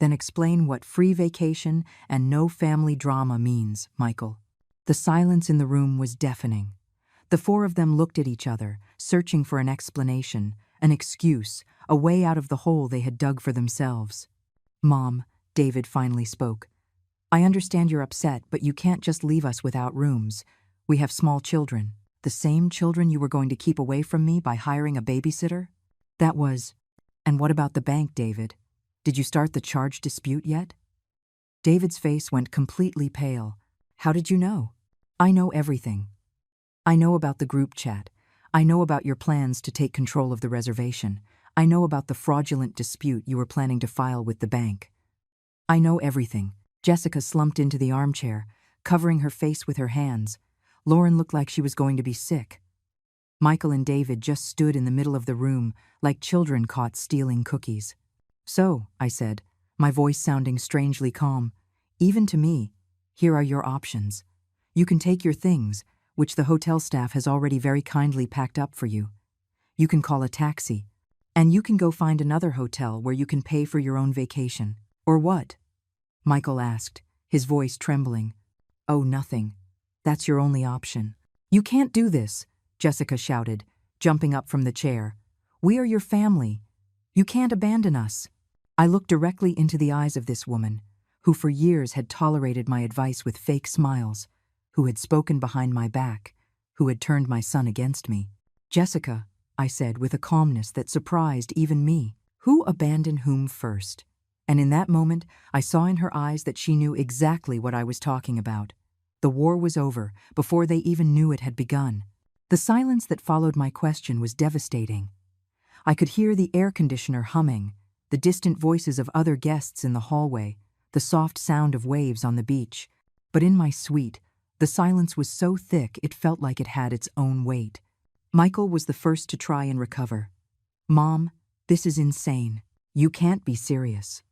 Then explain what free vacation and no family drama means, Michael. The silence in the room was deafening. The four of them looked at each other, searching for an explanation, an excuse, a way out of the hole they had dug for themselves. Mom, David finally spoke. I understand you're upset, but you can't just leave us without rooms. We have small children. The same children you were going to keep away from me by hiring a babysitter? That was… And what about the bank, David? Did you start the charge dispute yet? David's face went completely pale. How did you know? I know everything. I know about the group chat. I know about your plans to take control of the reservation. I know about the fraudulent dispute you were planning to file with the bank. I know everything. Jessica slumped into the armchair, covering her face with her hands. Lauren looked like she was going to be sick. Michael and David just stood in the middle of the room, like children caught stealing cookies. So, I said, my voice sounding strangely calm, even to me, here are your options. You can take your things, which the hotel staff has already very kindly packed up for you. You can call a taxi, and you can go find another hotel where you can pay for your own vacation. Or what? Michael asked, his voice trembling. Oh, nothing. That's your only option. You can't do this, Jessica shouted, jumping up from the chair. We are your family. You can't abandon us. I looked directly into the eyes of this woman, who for years had tolerated my advice with fake smiles, who had spoken behind my back, who had turned my son against me. Jessica, I said with a calmness that surprised even me, who abandoned whom first? And in that moment, I saw in her eyes that she knew exactly what I was talking about. The war was over before they even knew it had begun. The silence that followed my question was devastating. I could hear the air conditioner humming, the distant voices of other guests in the hallway, the soft sound of waves on the beach. But in my suite, the silence was so thick it felt like it had its own weight. Michael was the first to try and recover. Mom, this is insane. You can't be serious.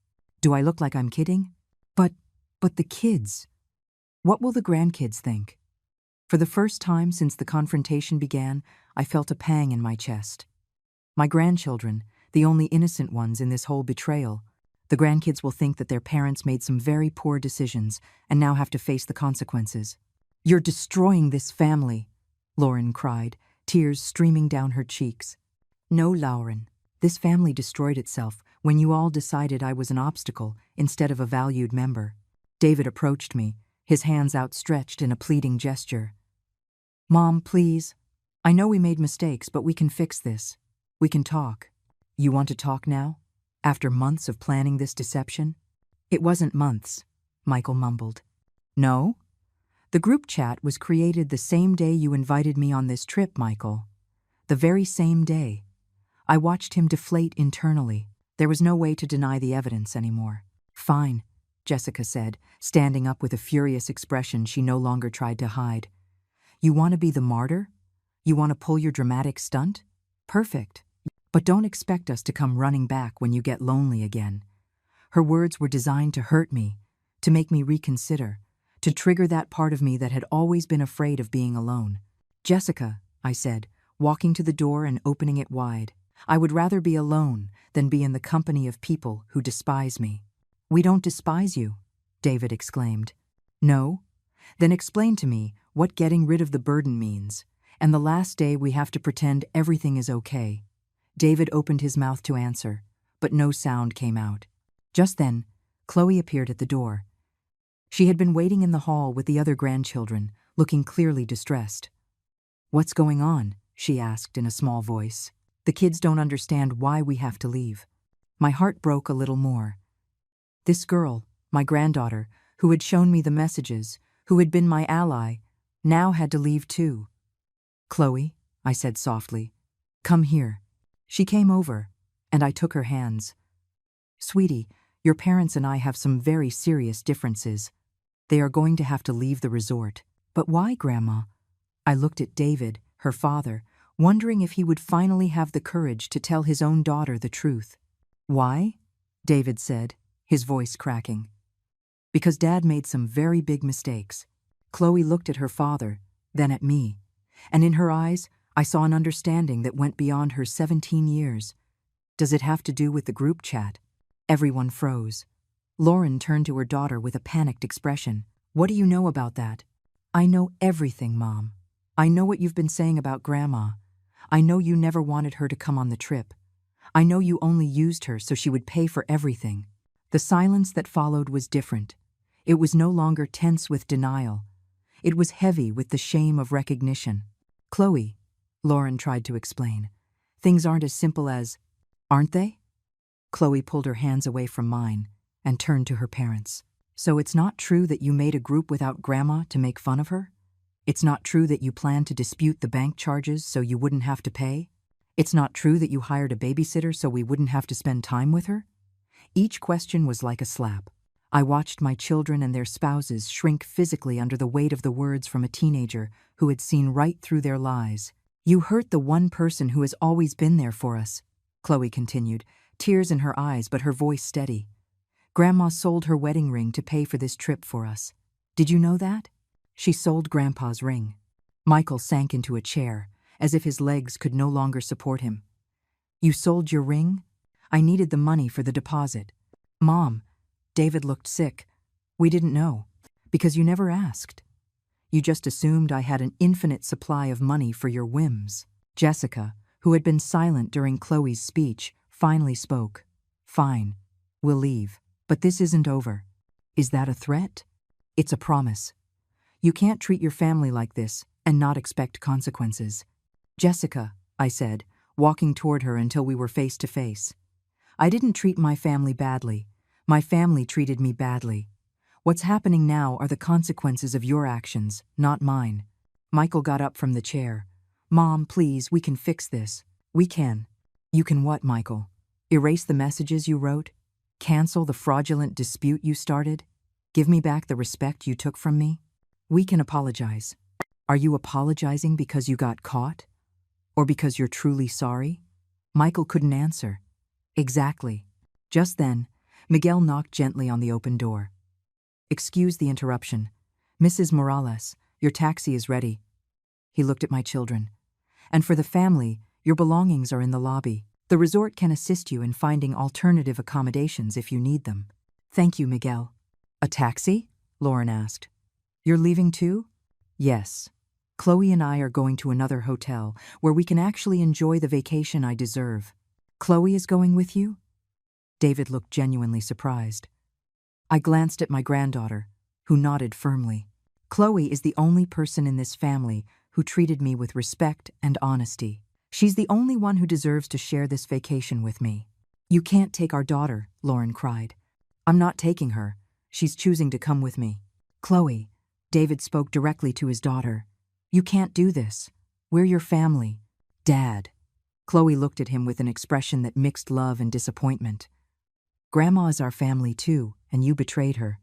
Do I look like I'm kidding? But the kids. What will the grandkids think? For the first time since the confrontation began, I felt a pang in my chest. My grandchildren, the only innocent ones in this whole betrayal, the grandkids will think that their parents made some very poor decisions and now have to face the consequences. You're destroying this family, Lauren cried, tears streaming down her cheeks. No, Lauren, this family destroyed itself when you all decided I was an obstacle instead of a valued member. David approached me, his hands outstretched in a pleading gesture. Mom, please. I know we made mistakes, but we can fix this. We can talk. You want to talk now? After months of planning this deception? It wasn't months, Michael mumbled. No? The group chat was created the same day you invited me on this trip, Michael. The very same day. I watched him deflate internally. There was no way to deny the evidence anymore. Fine, Jessica said, standing up with a furious expression she no longer tried to hide. You want to be the martyr? You want to pull your dramatic stunt? Perfect. But don't expect us to come running back when you get lonely again. Her words were designed to hurt me, to make me reconsider, to trigger that part of me that had always been afraid of being alone. Jessica, I said, walking to the door and opening it wide. I would rather be alone than be in the company of people who despise me. We don't despise you, David exclaimed. No? Then explain to me what getting rid of the burden means, and the last day we have to pretend everything is okay. David opened his mouth to answer, but no sound came out. Just then, Chloe appeared at the door. She had been waiting in the hall with the other grandchildren, looking clearly distressed. What's going on? She asked in a small voice. The kids don't understand why we have to leave. My heart broke a little more. This girl, my granddaughter, who had shown me the messages, who had been my ally, now had to leave too. Chloe, I said softly, come here. She came over, and I took her hands. Sweetie, your parents and I have some very serious differences. They are going to have to leave the resort. But why, Grandma? I looked at David, her father, wondering if he would finally have the courage to tell his own daughter the truth. Why? David said, his voice cracking. Because Dad made some very big mistakes. Chloe looked at her father, then at me, and in her eyes I saw an understanding that went beyond her 17 years. Does it have to do with the group chat? Everyone froze. Lauren turned to her daughter with a panicked expression. What do you know about that? I know everything, Mom. I know what you've been saying about Grandma. I know you never wanted her to come on the trip. I know you only used her so she would pay for everything. The silence that followed was different. It was no longer tense with denial. It was heavy with the shame of recognition. Chloe, Lauren tried to explain, things aren't as simple as, aren't they? Chloe pulled her hands away from mine and turned to her parents. So it's not true that you made a group without Grandma to make fun of her? It's not true that you planned to dispute the bank charges so you wouldn't have to pay? It's not true that you hired a babysitter so we wouldn't have to spend time with her? Each question was like a slap. I watched my children and their spouses shrink physically under the weight of the words from a teenager who had seen right through their lies. You hurt the one person who has always been there for us, Chloe continued, tears in her eyes but her voice steady. Grandma sold her wedding ring to pay for this trip for us. Did you know that? She sold Grandpa's ring. Michael sank into a chair, as if his legs could no longer support him. You sold your ring? I needed the money for the deposit. Mom, David looked sick. We didn't know, because you never asked. You just assumed I had an infinite supply of money for your whims. Jessica, who had been silent during Chloe's speech, finally spoke. Fine, we'll leave. But this isn't over. Is that a threat? It's a promise. You can't treat your family like this and not expect consequences. Jessica, I said, walking toward her until we were face to face. I didn't treat my family badly. My family treated me badly. What's happening now are the consequences of your actions, not mine. Michael got up from the chair. Mom, please, we can fix this. We can. You can what, Michael? Erase the messages you wrote? Cancel the fraudulent dispute you started? Give me back the respect you took from me? We can apologize. Are you apologizing because you got caught? Or because you're truly sorry? Michael couldn't answer. Exactly. Just then, Miguel knocked gently on the open door. Excuse the interruption. Mrs. Morales, your taxi is ready. He looked at my children. And for the family, your belongings are in the lobby. The resort can assist you in finding alternative accommodations if you need them. Thank you, Miguel. A taxi? Lauren asked. You're leaving too? Yes. Chloe and I are going to another hotel where we can actually enjoy the vacation I deserve. Chloe is going with you? David looked genuinely surprised. I glanced at my granddaughter, who nodded firmly. Chloe is the only person in this family who treated me with respect and honesty. She's the only one who deserves to share this vacation with me. You can't take our daughter, Lauren cried. I'm not taking her. She's choosing to come with me. Chloe, David spoke directly to his daughter. You can't do this. We're your family. Dad. Chloe looked at him with an expression that mixed love and disappointment. Grandma is our family too, and you betrayed her.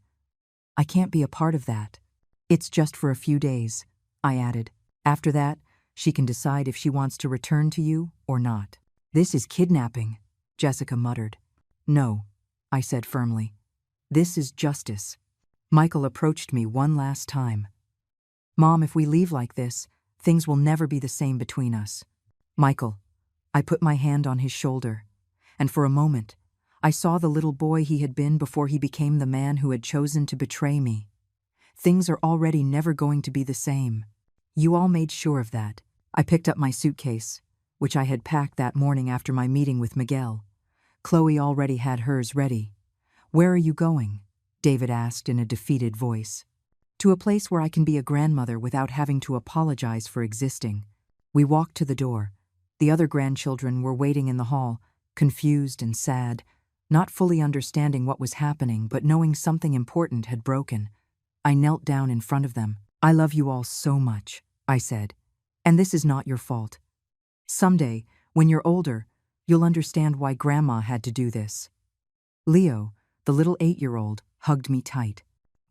I can't be a part of that. It's just for a few days, I added. After that, she can decide if she wants to return to you or not. This is kidnapping, Jessica muttered. No, I said firmly. This is justice. Michael approached me one last time. Mom, if we leave like this, things will never be the same between us. Michael, I put my hand on his shoulder, and for a moment, I saw the little boy he had been before he became the man who had chosen to betray me. Things are already never going to be the same. You all made sure of that. I picked up my suitcase, which I had packed that morning after my meeting with Miguel. Chloe already had hers ready. Where are you going? David asked in a defeated voice. To a place where I can be a grandmother without having to apologize for existing. We walked to the door. The other grandchildren were waiting in the hall, confused and sad, not fully understanding what was happening but knowing something important had broken. I knelt down in front of them. I love you all so much, I said, and this is not your fault. Someday, when you're older, You'll understand why Grandma had to do this." Leo, the little 8-year-old, hugged me tight.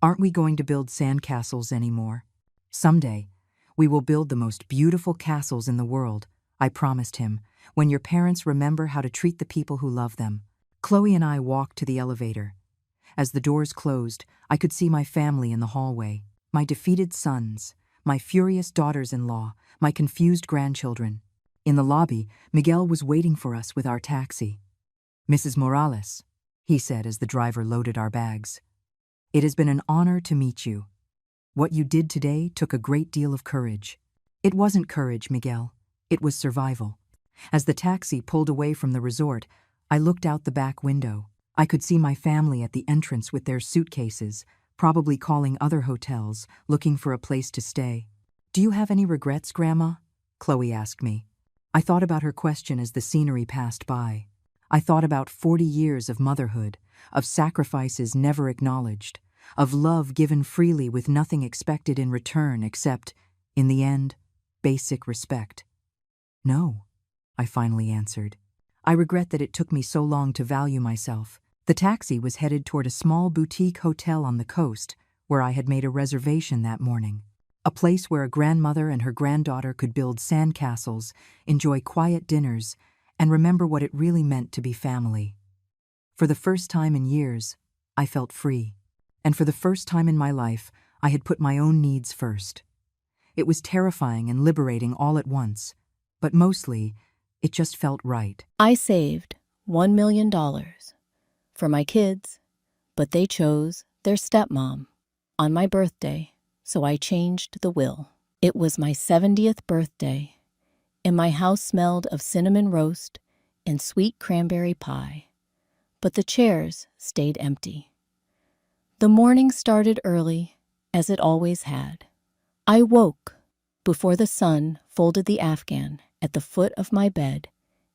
"Aren't we going to build sandcastles anymore? Someday, we will build the most beautiful castles in the world," I promised him, "when your parents remember how to treat the people who love them." Chloe and I walked to the elevator. As the doors closed, I could see my family in the hallway. My defeated sons, my furious daughters-in-law, my confused grandchildren. In the lobby, Miguel was waiting for us with our taxi. "Mrs. Morales," he said as the driver loaded our bags, "it has been an honor to meet you. What you did today took a great deal of courage." "It wasn't courage, Miguel. It was survival." As the taxi pulled away from the resort, I looked out the back window. I could see my family at the entrance with their suitcases, probably calling other hotels, looking for a place to stay. "Do you have any regrets, Grandma?" Chloe asked me. I thought about her question as the scenery passed by. I thought about 40 years of motherhood, of sacrifices never acknowledged, of love given freely with nothing expected in return except, in the end, basic respect. "No," I finally answered. "I regret that it took me so long to value myself." The taxi was headed toward a small boutique hotel on the coast where I had made a reservation that morning. A place where a grandmother and her granddaughter could build sandcastles, enjoy quiet dinners, and remember what it really meant to be family. For the first time in years, I felt free. And for the first time in my life, I had put my own needs first. It was terrifying and liberating all at once, but mostly, it just felt right. I saved $1 million for my kids, but they chose their stepmom on my birthday, so I changed the will. It was my 70th birthday, and my house smelled of cinnamon roast and sweet cranberry pie, but the chairs stayed empty. The morning started early, as it always had. I woke before the sun folded the afghan at the foot of my bed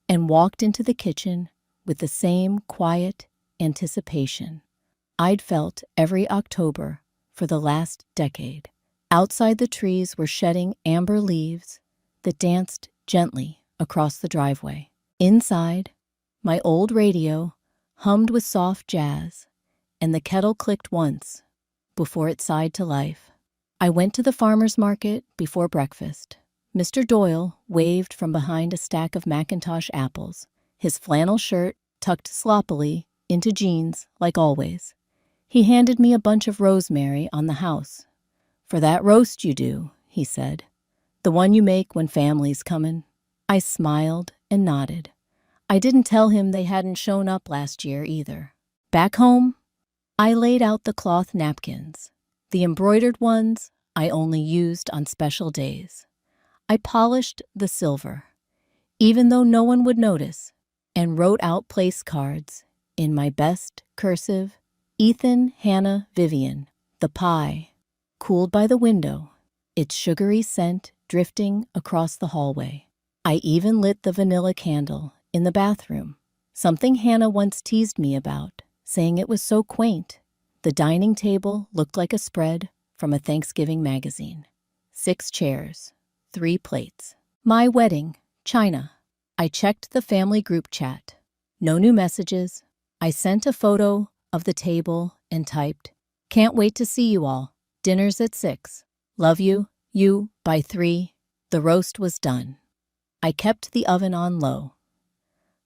and walked into the kitchen with the same quiet anticipation I'd felt every October for the last decade. Outside, the trees were shedding amber leaves that danced gently across the driveway. Inside, my old radio hummed with soft jazz, and the kettle clicked once before it sighed to life. I went to the farmer's market before breakfast. Mr. Doyle waved from behind a stack of Macintosh apples, his flannel shirt tucked sloppily into jeans like always. He handed me a bunch of rosemary on the house. "For that roast you do," he said. "The one you make when family's comin'." I smiled and nodded. I didn't tell him they hadn't shown up last year either. Back home, I laid out the cloth napkins. The embroidered ones I only used on special days. I polished the silver, even though no one would notice, and wrote out place cards in my best cursive, "Ethan, Hannah, Vivian." The pie cooled by the window, its sugary scent drifting across the hallway. I even lit the vanilla candle in the bathroom, something Hannah once teased me about, saying it was so quaint. The dining table looked like a spread from a Thanksgiving magazine. 6 chairs, 3 plates. My wedding, China. I checked the family group chat. No new messages. I sent a photo of the table and typed, "Can't wait to see you all. Dinner's at 6. Love you, you, by 3. The roast was done. I kept the oven on low.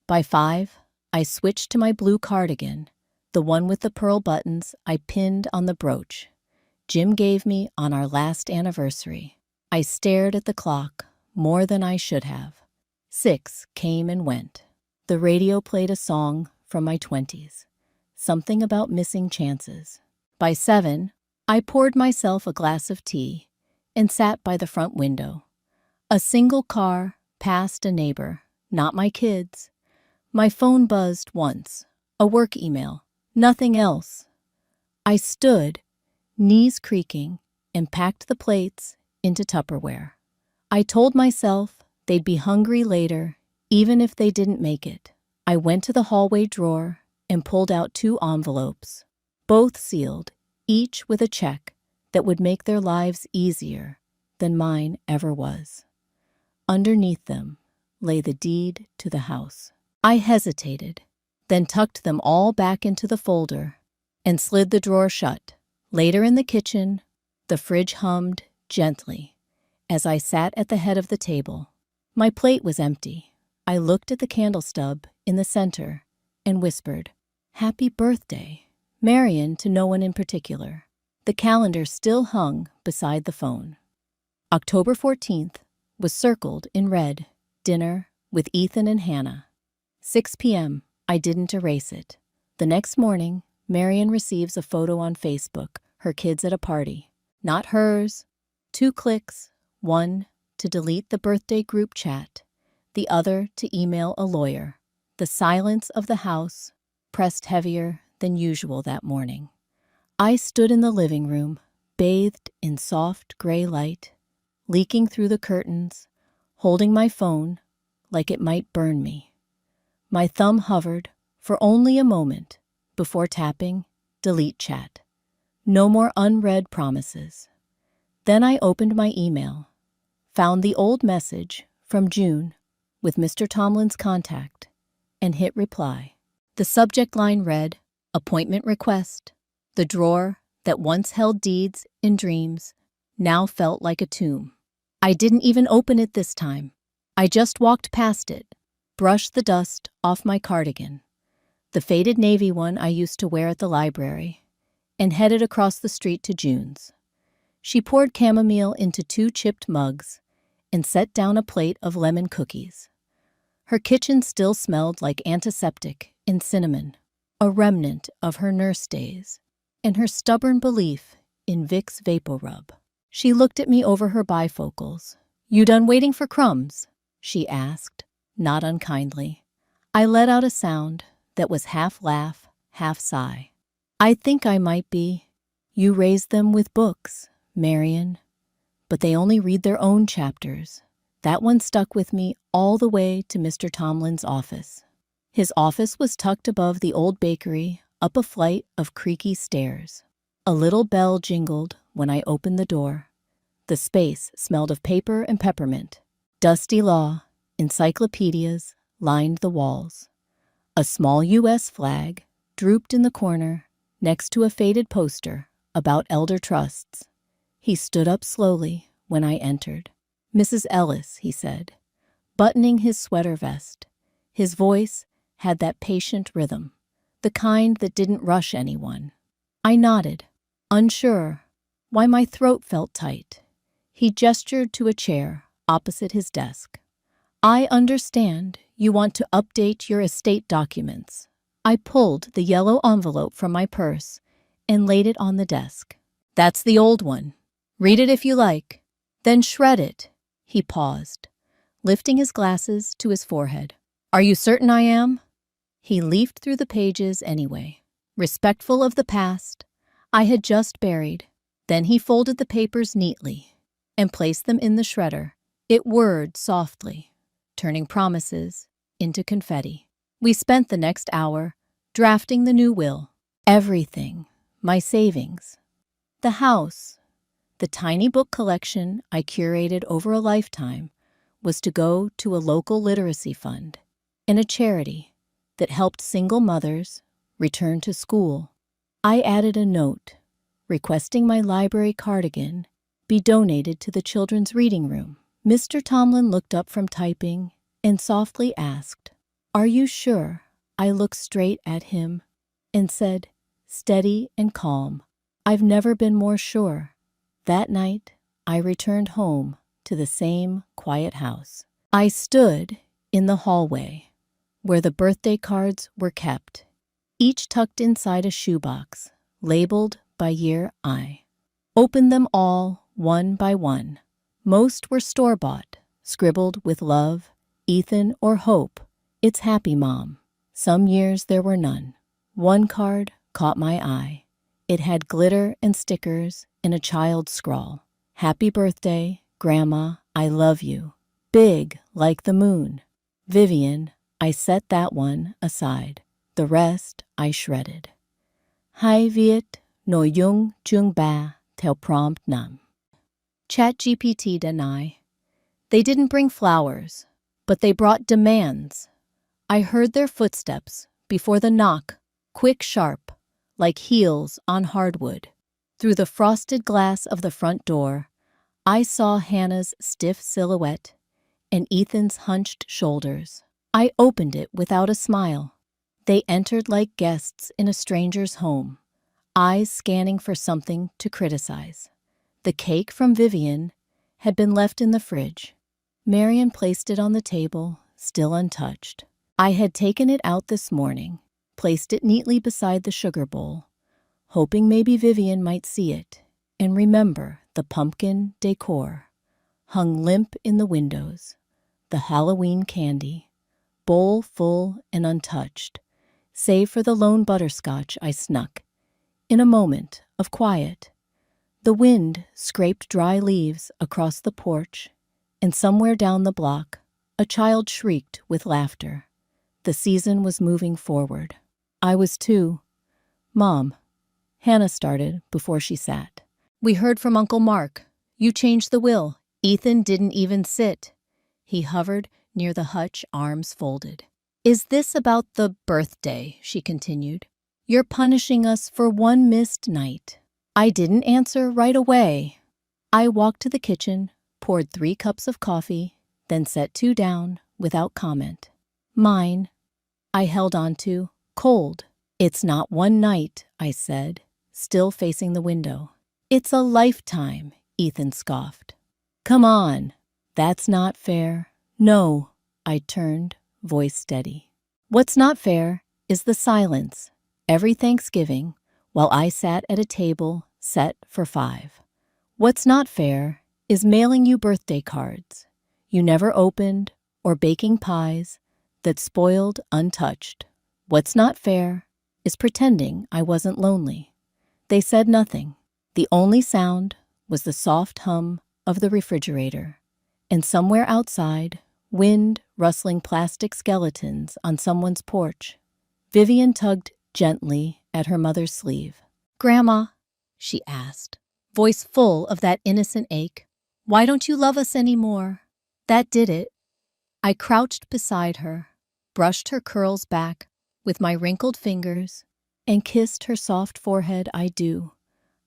By 5, I switched to my blue cardigan, the one with the pearl buttons I pinned on the brooch Jim gave me on our last anniversary. I stared at the clock more than I should have. 6 came and went. The radio played a song from my 20s, something about missing chances. By 7, I poured myself a glass of tea and sat by the front window. A single car passed a neighbor, not my kids. My phone buzzed once, a work email, nothing else. I stood, knees creaking, and packed the plates into Tupperware. I told myself they'd be hungry later, even if they didn't make it. I went to the hallway drawer and pulled out 2 envelopes, both sealed, each with a check that would make their lives easier than mine ever was. Underneath them lay the deed to the house. I hesitated, then tucked them all back into the folder and slid the drawer shut. Later in the kitchen, the fridge hummed gently as I sat at the head of the table. My plate was empty. I looked at the candle stub in the center and whispered, "Happy birthday, Marion," to no one in particular. The calendar still hung beside the phone. October 14th was circled in red, dinner with Ethan and Hannah. 6 p.m., I didn't erase it. The next morning, Marion receives a photo on Facebook, her kids at a party. Not hers. 2 clicks, one to delete the birthday group chat, the other to email a lawyer. The silence of the house pressed heavier than usual that morning. I stood in the living room, bathed in soft gray light, leaking through the curtains, holding my phone like it might burn me. My thumb hovered for only a moment before tapping delete chat. No more unread promises. Then I opened my email, found the old message from June with Mr. Tomlin's contact, and hit reply. The subject line read, "Appointment request." The drawer that once held deeds and dreams now felt like a tomb. I didn't even open it this time. I just walked past it, brushed the dust off my cardigan, the faded navy one I used to wear at the library, and headed across the street to June's. She poured chamomile into 2 chipped mugs and set down a plate of lemon cookies. Her kitchen still smelled like antiseptic and cinnamon, a remnant of her nurse days, and her stubborn belief in Vicks VapoRub. She looked at me over her bifocals. "You done waiting for crumbs?" she asked, not unkindly. I let out a sound that was half laugh, half sigh. "I think I might be. You raised them with books, Marion, but they only read their own chapters." That one stuck with me all the way to Mr. Tomlin's office. His office was tucked above the old bakery, up a flight of creaky stairs. A little bell jingled when I opened the door. The space smelled of paper and peppermint. Dusty law, encyclopedias lined the walls. A small U.S. flag drooped in the corner next to a faded poster about elder trusts. He stood up slowly when I entered. "Mrs. Ellis," he said, buttoning his sweater vest. His voice had that patient rhythm, the kind that didn't rush anyone. I nodded, unsure why my throat felt tight. He gestured to a chair opposite his desk. "I understand you want to update your estate documents." I pulled the yellow envelope from my purse and laid it on the desk. "That's the old one. Read it if you like. Then shred it." He paused, lifting his glasses to his forehead. "Are you certain I am?" He leafed through the pages anyway, respectful of the past I had just buried. Then he folded the papers neatly and placed them in the shredder. It whirred softly, turning promises into confetti. We spent the next hour drafting the new will. Everything, my savings, the house, the tiny book collection I curated over a lifetime, was to go to a local literacy fund and a charity that helped single mothers return to school. I added a note requesting my library cardigan be donated to the children's reading room. Mr. Tomlin looked up from typing and softly asked, "Are you sure?" I looked straight at him and said, steady and calm, "I've never been more sure." That night, I returned home to the same quiet house. I stood in the hallway where the birthday cards were kept, each tucked inside a shoebox, labeled by year I. Opened them all one by one. Most were store-bought, scribbled with love, Ethan, or hope. "It's happy, Mom." Some years there were none. One card caught my eye. It had glitter and stickers in a child's scrawl. "Happy birthday, Grandma, I love you." Big like the moon. Vivian, I set that one aside. The rest I shredded. Hai viet no yung chung ba theo prompt nam. ChatGPT deny. They didn't bring flowers, but they brought demands. I heard their footsteps before the knock, quick, sharp, like heels on hardwood. Through the frosted glass of the front door, I saw Hannah's stiff silhouette and Ethan's hunched shoulders. I opened it without a smile. They entered like guests in a stranger's home, eyes scanning for something to criticize. The cake from Vivian had been left in the fridge. Marian placed it on the table, still untouched. I had taken it out this morning, placed it neatly beside the sugar bowl, hoping maybe Vivian might see it and remember the pumpkin decor hung limp in the windows, the Halloween candy, bowl full and untouched, save for the lone butterscotch I snuck. In a moment of quiet, the wind scraped dry leaves across the porch, and somewhere down the block, a child shrieked with laughter. The season was moving forward. I was too. Mom, Hannah started before she sat. We heard from Uncle Mark. You changed the will. Ethan didn't even sit. He hovered near the hutch, arms folded. Is this about the birthday? She continued. You're punishing us for one missed night. I didn't answer right away. I walked to the kitchen, poured 3 cups of coffee, then set 2 down without comment. Mine, I held on to, cold. It's not one night, I said, still facing the window. It's a lifetime, Ethan scoffed. Come on, that's not fair. No, I turned, voice steady. What's not fair is the silence every Thanksgiving while I sat at a table set for 5. What's not fair is mailing you birthday cards you never opened or baking pies that spoiled untouched. What's not fair is pretending I wasn't lonely. They said nothing. The only sound was the soft hum of the refrigerator, and somewhere outside, wind rustling plastic skeletons on someone's porch. Vivian tugged gently at her mother's sleeve. Grandma, she asked, voice full of that innocent ache, why don't you love us anymore? That did it. I crouched beside her, brushed her curls back with my wrinkled fingers, and kissed her soft forehead. I do,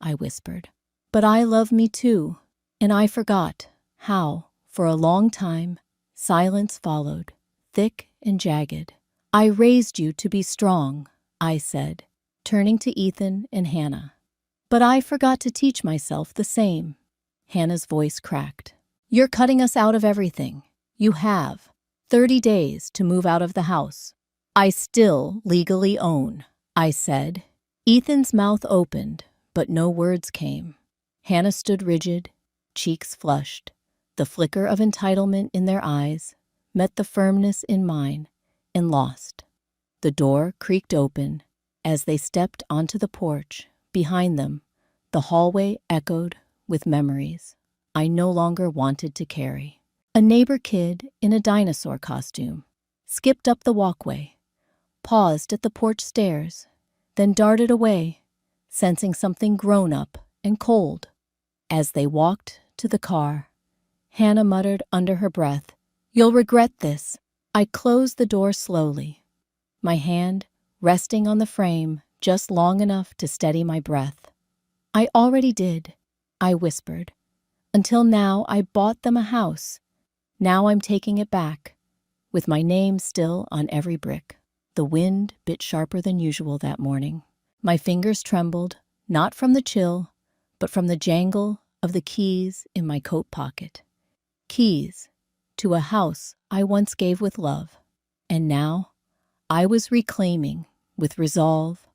I whispered. But I love me too, and I forgot how, for a long time, silence followed, thick and jagged. I raised you to be strong, I said, turning to Ethan and Hannah. But I forgot to teach myself the same. Hannah's voice cracked. You're cutting us out of everything. You have 30 days to move out of the house. I still legally own, I said. Ethan's mouth opened, but no words came. Hannah stood rigid, cheeks flushed. The flicker of entitlement in their eyes met the firmness in mine and lost. The door creaked open as they stepped onto the porch. Behind them, the hallway echoed with memories I no longer wanted to carry. A neighbor kid in a dinosaur costume skipped up the walkway, paused at the porch stairs, then darted away, sensing something grown-up and cold. As they walked to the car, Hannah muttered under her breath, You'll regret this. I closed the door slowly, my hand resting on the frame just long enough to steady my breath. I already did, I whispered. Until now, I bought them a house. Now I'm taking it back, with my name still on every brick. The wind bit sharper than usual that morning. My fingers trembled, not from the chill, but from the jangle of the keys in my coat pocket. Keys to a house I once gave with love, and now I was reclaiming with resolve.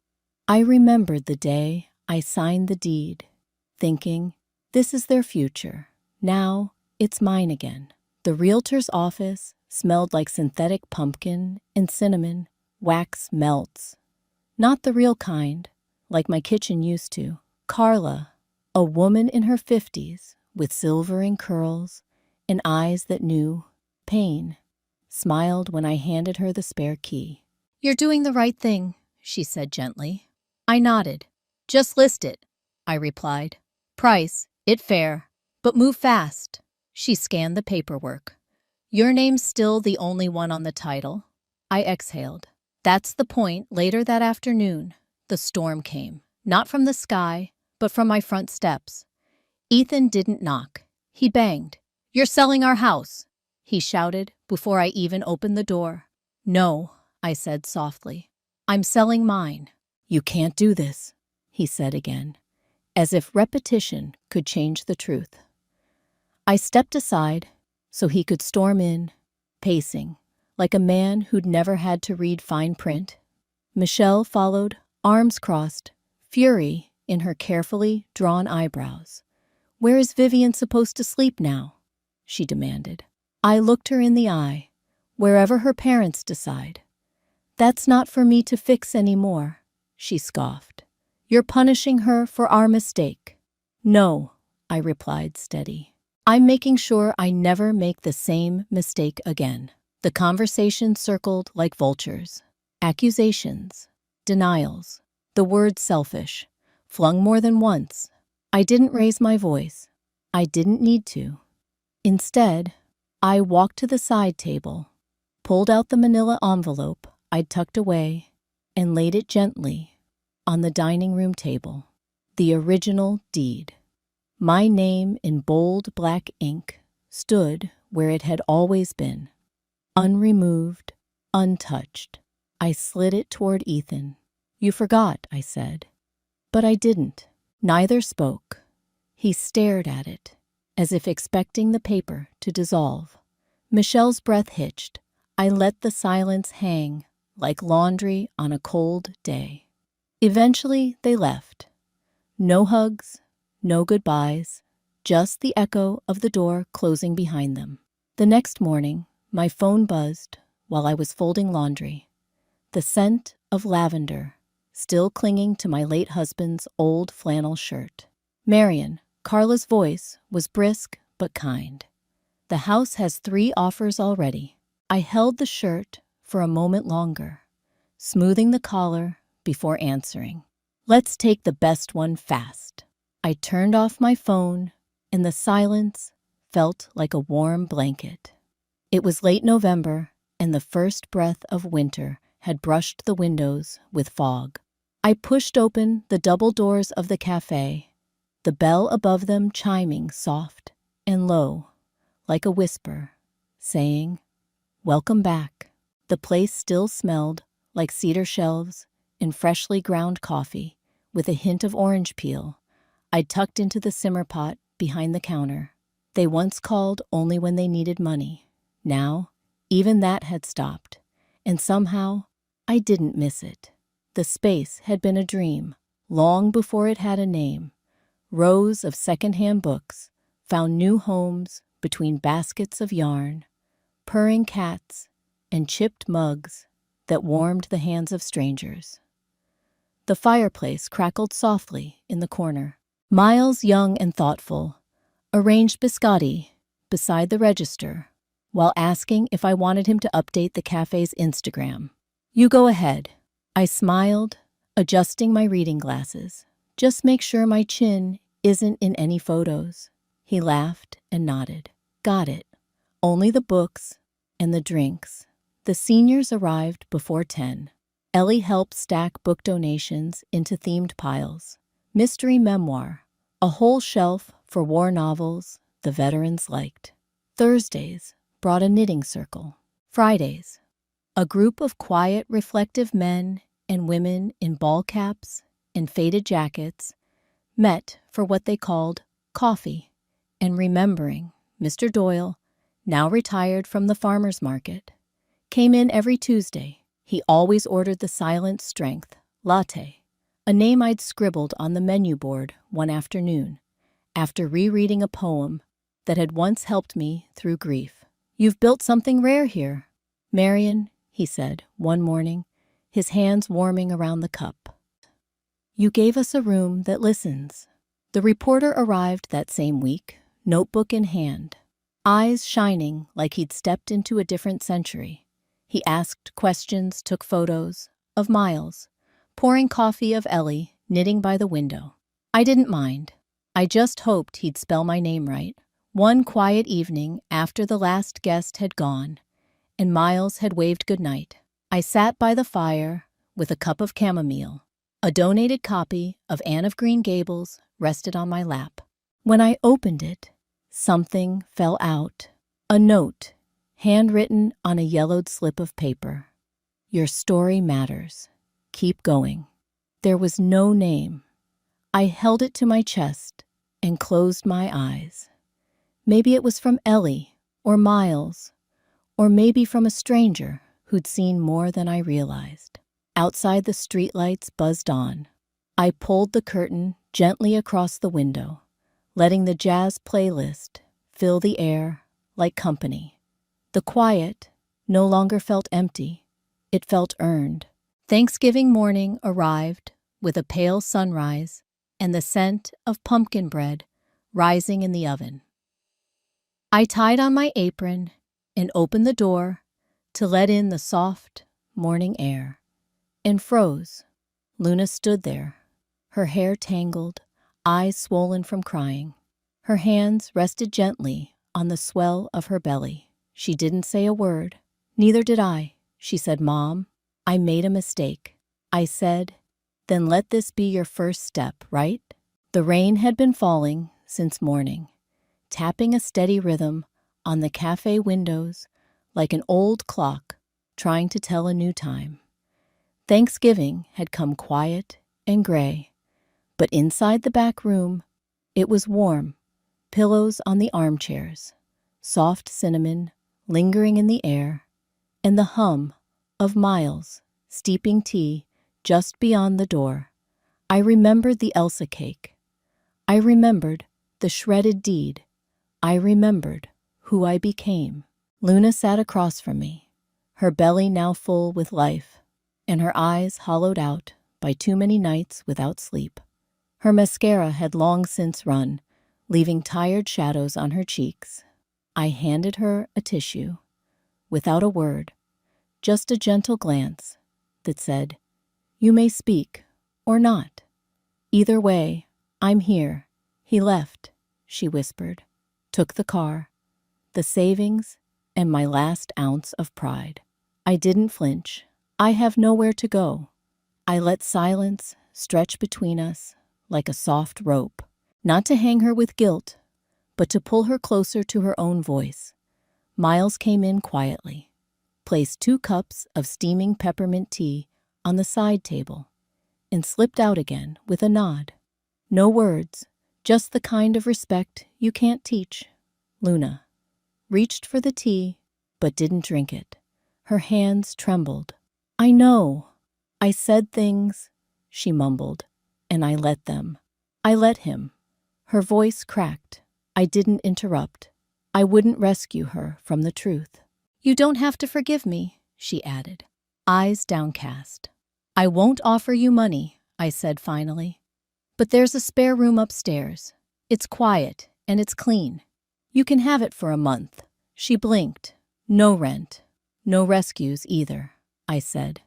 I remembered the day I signed the deed, thinking, this is their future. Now it's mine again. The realtor's office smelled like synthetic pumpkin and cinnamon. Wax melts. Not the real kind, like my kitchen used to. Carla, a woman in her 50s with silvering curls and eyes that knew pain, smiled when I handed her the spare key. You're doing the right thing, she said gently. I nodded. Just list it, I replied. Price, it fair, but move fast. She scanned the paperwork. Your name's still the only one on the title. I exhaled. That's the point. Later that afternoon, the storm came. Not from the sky, but from my front steps. Ethan didn't knock. He banged. "You're selling our house," he shouted before I even opened the door. "No," I said softly. "I'm selling mine." "You can't do this," he said again, as if repetition could change the truth. I stepped aside so he could storm in, pacing, like a man who'd never had to read fine print. Michelle followed, arms crossed, fury in her carefully drawn eyebrows. "Where is Vivian supposed to sleep now?" she demanded. I looked her in the eye. "Wherever her parents decide." "That's not for me to fix anymore," she scoffed. "You're punishing her for our mistake." "No," I replied, steady. "I'm making sure I never make the same mistake again." The conversation circled like vultures. Accusations, denials, the word selfish, flung more than once. I didn't raise my voice. I didn't need to. Instead, I walked to the side table, pulled out the manila envelope I'd tucked away, and laid it gently on the dining room table. The original deed. My name in bold black ink stood where it had always been, unremoved, untouched. I slid it toward Ethan. "You forgot," I said. But I didn't. Neither spoke. He stared at it, as if expecting the paper to dissolve. Michelle's breath hitched. I let the silence hang, like laundry on a cold day. Eventually, they left. No hugs, no goodbyes, just the echo of the door closing behind them. The next morning, my phone buzzed while I was folding laundry. The scent of lavender, still clinging to my late husband's old flannel shirt. "Marion," Carla's voice was brisk but kind. "The house has 3 offers already." I held the shirt for a moment longer, smoothing the collar before answering. "Let's take the best one fast." I turned off my phone, and the silence felt like a warm blanket. It was late November, and the first breath of winter had brushed the windows with fog. I pushed open the double doors of the cafe, the bell above them chiming soft and low, like a whisper, saying, "Welcome back." The place still smelled like cedar shelves and freshly ground coffee, with a hint of orange peel I'd tucked into the simmer pot behind the counter. They once called only when they needed money. Now, even that had stopped, and somehow I didn't miss it. The space had been a dream, long before it had a name. Rows of secondhand books found new homes between baskets of yarn, purring cats, and chipped mugs that warmed the hands of strangers. The fireplace crackled softly in the corner. Miles, young and thoughtful, arranged biscotti beside the register while asking if I wanted him to update the cafe's Instagram. "You go ahead." I smiled, adjusting my reading glasses. "Just make sure my chin isn't in any photos." He laughed and nodded. "Got it. Only the books and the drinks." The seniors arrived before 10. Ellie helped stack book donations into themed piles. Mystery memoir, a whole shelf for war novels the veterans liked. Thursdays brought a knitting circle. Fridays, a group of quiet, reflective men and women in ball caps and faded jackets met for what they called coffee and remembering. Mr. Doyle, now retired from the farmer's market, came in every Tuesday. He always ordered the Silent Strength latte, a name I'd scribbled on the menu board one afternoon after rereading a poem that had once helped me through grief. "You've built something rare here, Marion," he said one morning, his hands warming around the cup. "You gave us a room that listens." The reporter arrived that same week, notebook in hand, eyes shining like he'd stepped into a different century. He asked questions, took photos of Miles, pouring coffee of Ellie, knitting by the window. I didn't mind. I just hoped he'd spell my name right. One quiet evening after the last guest had gone, and Miles had waved goodnight, I sat by the fire with a cup of chamomile. A donated copy of Anne of Green Gables rested on my lap. When I opened it, something fell out. A note, handwritten on a yellowed slip of paper. Your story matters. Keep going. There was no name. I held it to my chest and closed my eyes. Maybe it was from Ellie or Miles, or maybe from a stranger who'd seen more than I realized. Outside, the streetlights buzzed on. I pulled the curtain gently across the window, letting the jazz playlist fill the air like company. The quiet no longer felt empty. It felt earned. Thanksgiving morning arrived with a pale sunrise and the scent of pumpkin bread rising in the oven. I tied on my apron and opened the door to let in the soft morning air, and froze. Luna stood there, her hair tangled, eyes swollen from crying. Her hands rested gently on the swell of her belly. She didn't say a word. Neither did I. She said, "Mom, I made a mistake." I said, "Then let this be your first step, right?" The rain had been falling since morning, tapping a steady rhythm on the cafe windows like an old clock trying to tell a new time. Thanksgiving had come quiet and gray, but inside the back room, it was warm, pillows on the armchairs, soft cinnamon lingering in the air, and the hum of Miles steeping tea just beyond the door. I remembered the Elsa cake. I remembered the shredded deed. I remembered who I became. Luna sat across from me, her belly now full with life, and her eyes hollowed out by too many nights without sleep. Her mascara had long since run, leaving tired shadows on her cheeks. I handed her a tissue, without a word, just a gentle glance that said, "You may speak, or not. Either way, I'm here." He left, she whispered, took the car, the savings, and my last ounce of pride. I didn't flinch. I have nowhere to go. I let silence stretch between us like a soft rope, not to hang her with guilt, but to pull her closer to her own voice. Miles came in quietly, placed 2 cups of steaming peppermint tea on the side table, and slipped out again with a nod. No words, just the kind of respect you can't teach. Luna reached for the tea, but didn't drink it. Her hands trembled. "I know. I said things," she mumbled, "and I let them. I let him." Her voice cracked. I didn't interrupt. I wouldn't rescue her from the truth. "You don't have to forgive me," she added, eyes downcast. "I won't offer you money," I said finally. "But there's a spare room upstairs. It's quiet and it's clean. You can have it for a month." She blinked. "No rent. No rescues either," I said,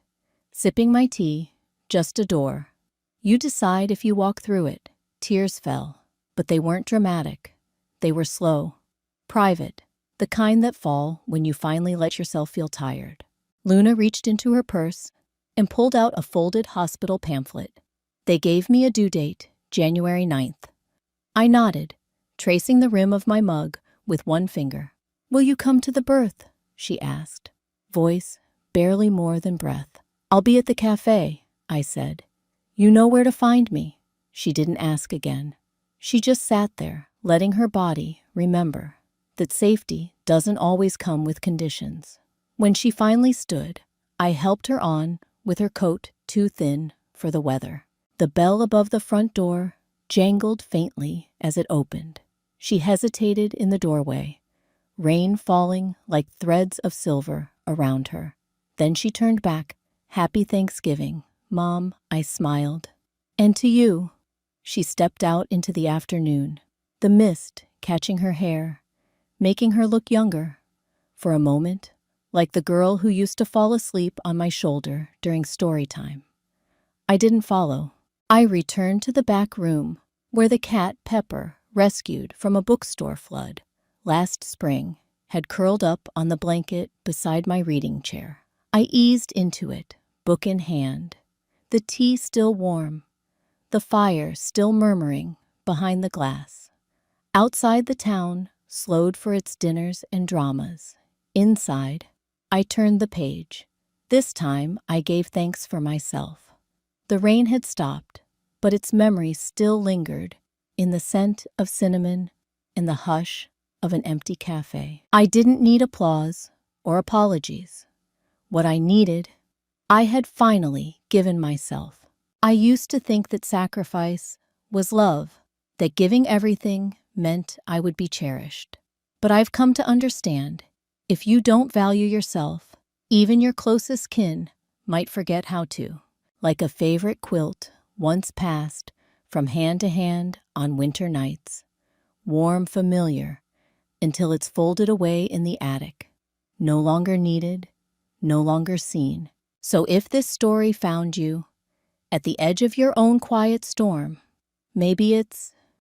sipping my tea. "Just a door. You decide if you walk through it." Tears fell, but they weren't dramatic. They were slow, private, the kind that fall when you finally let yourself feel tired. Luna reached into her purse and pulled out a folded hospital pamphlet. They gave me a due date, January 9th. I nodded, tracing the rim of my mug with one finger. "Will you come to the birth?" she asked, voice barely more than breath. "I'll be at the cafe," I said. "You know where to find me." She didn't ask again. She just sat there, letting her body remember that safety doesn't always come with conditions. When she finally stood, I helped her on with her coat too thin for the weather. The bell above the front door jangled faintly as it opened. She hesitated in the doorway, rain falling like threads of silver around her. Then she turned back. "Happy Thanksgiving, Mom," I smiled. "And to you." She stepped out into the afternoon, the mist catching her hair, making her look younger. For a moment, like the girl who used to fall asleep on my shoulder during story time. I didn't follow. I returned to the back room, where the cat Pepper, rescued from a bookstore flood last spring, had curled up on the blanket beside my reading chair. I eased into it, book in hand, the tea still warm, the fire still murmuring behind the glass. Outside the town slowed for its dinners and dramas. Inside, I turned the page. This time I gave thanks for myself. The rain had stopped, but its memory still lingered in the scent of cinnamon and the hush of an empty cafe. I didn't need applause or apologies. What I needed, I had finally given myself. I used to think that sacrifice was love, that giving everything meant I would be cherished. But I've come to understand, if you don't value yourself, even your closest kin might forget how to. Like a favorite quilt once passed from hand to hand on winter nights, warm, familiar, until it's folded away in the attic, no longer needed, no longer seen. So if this story found you at the edge of your own quiet storm, maybe it's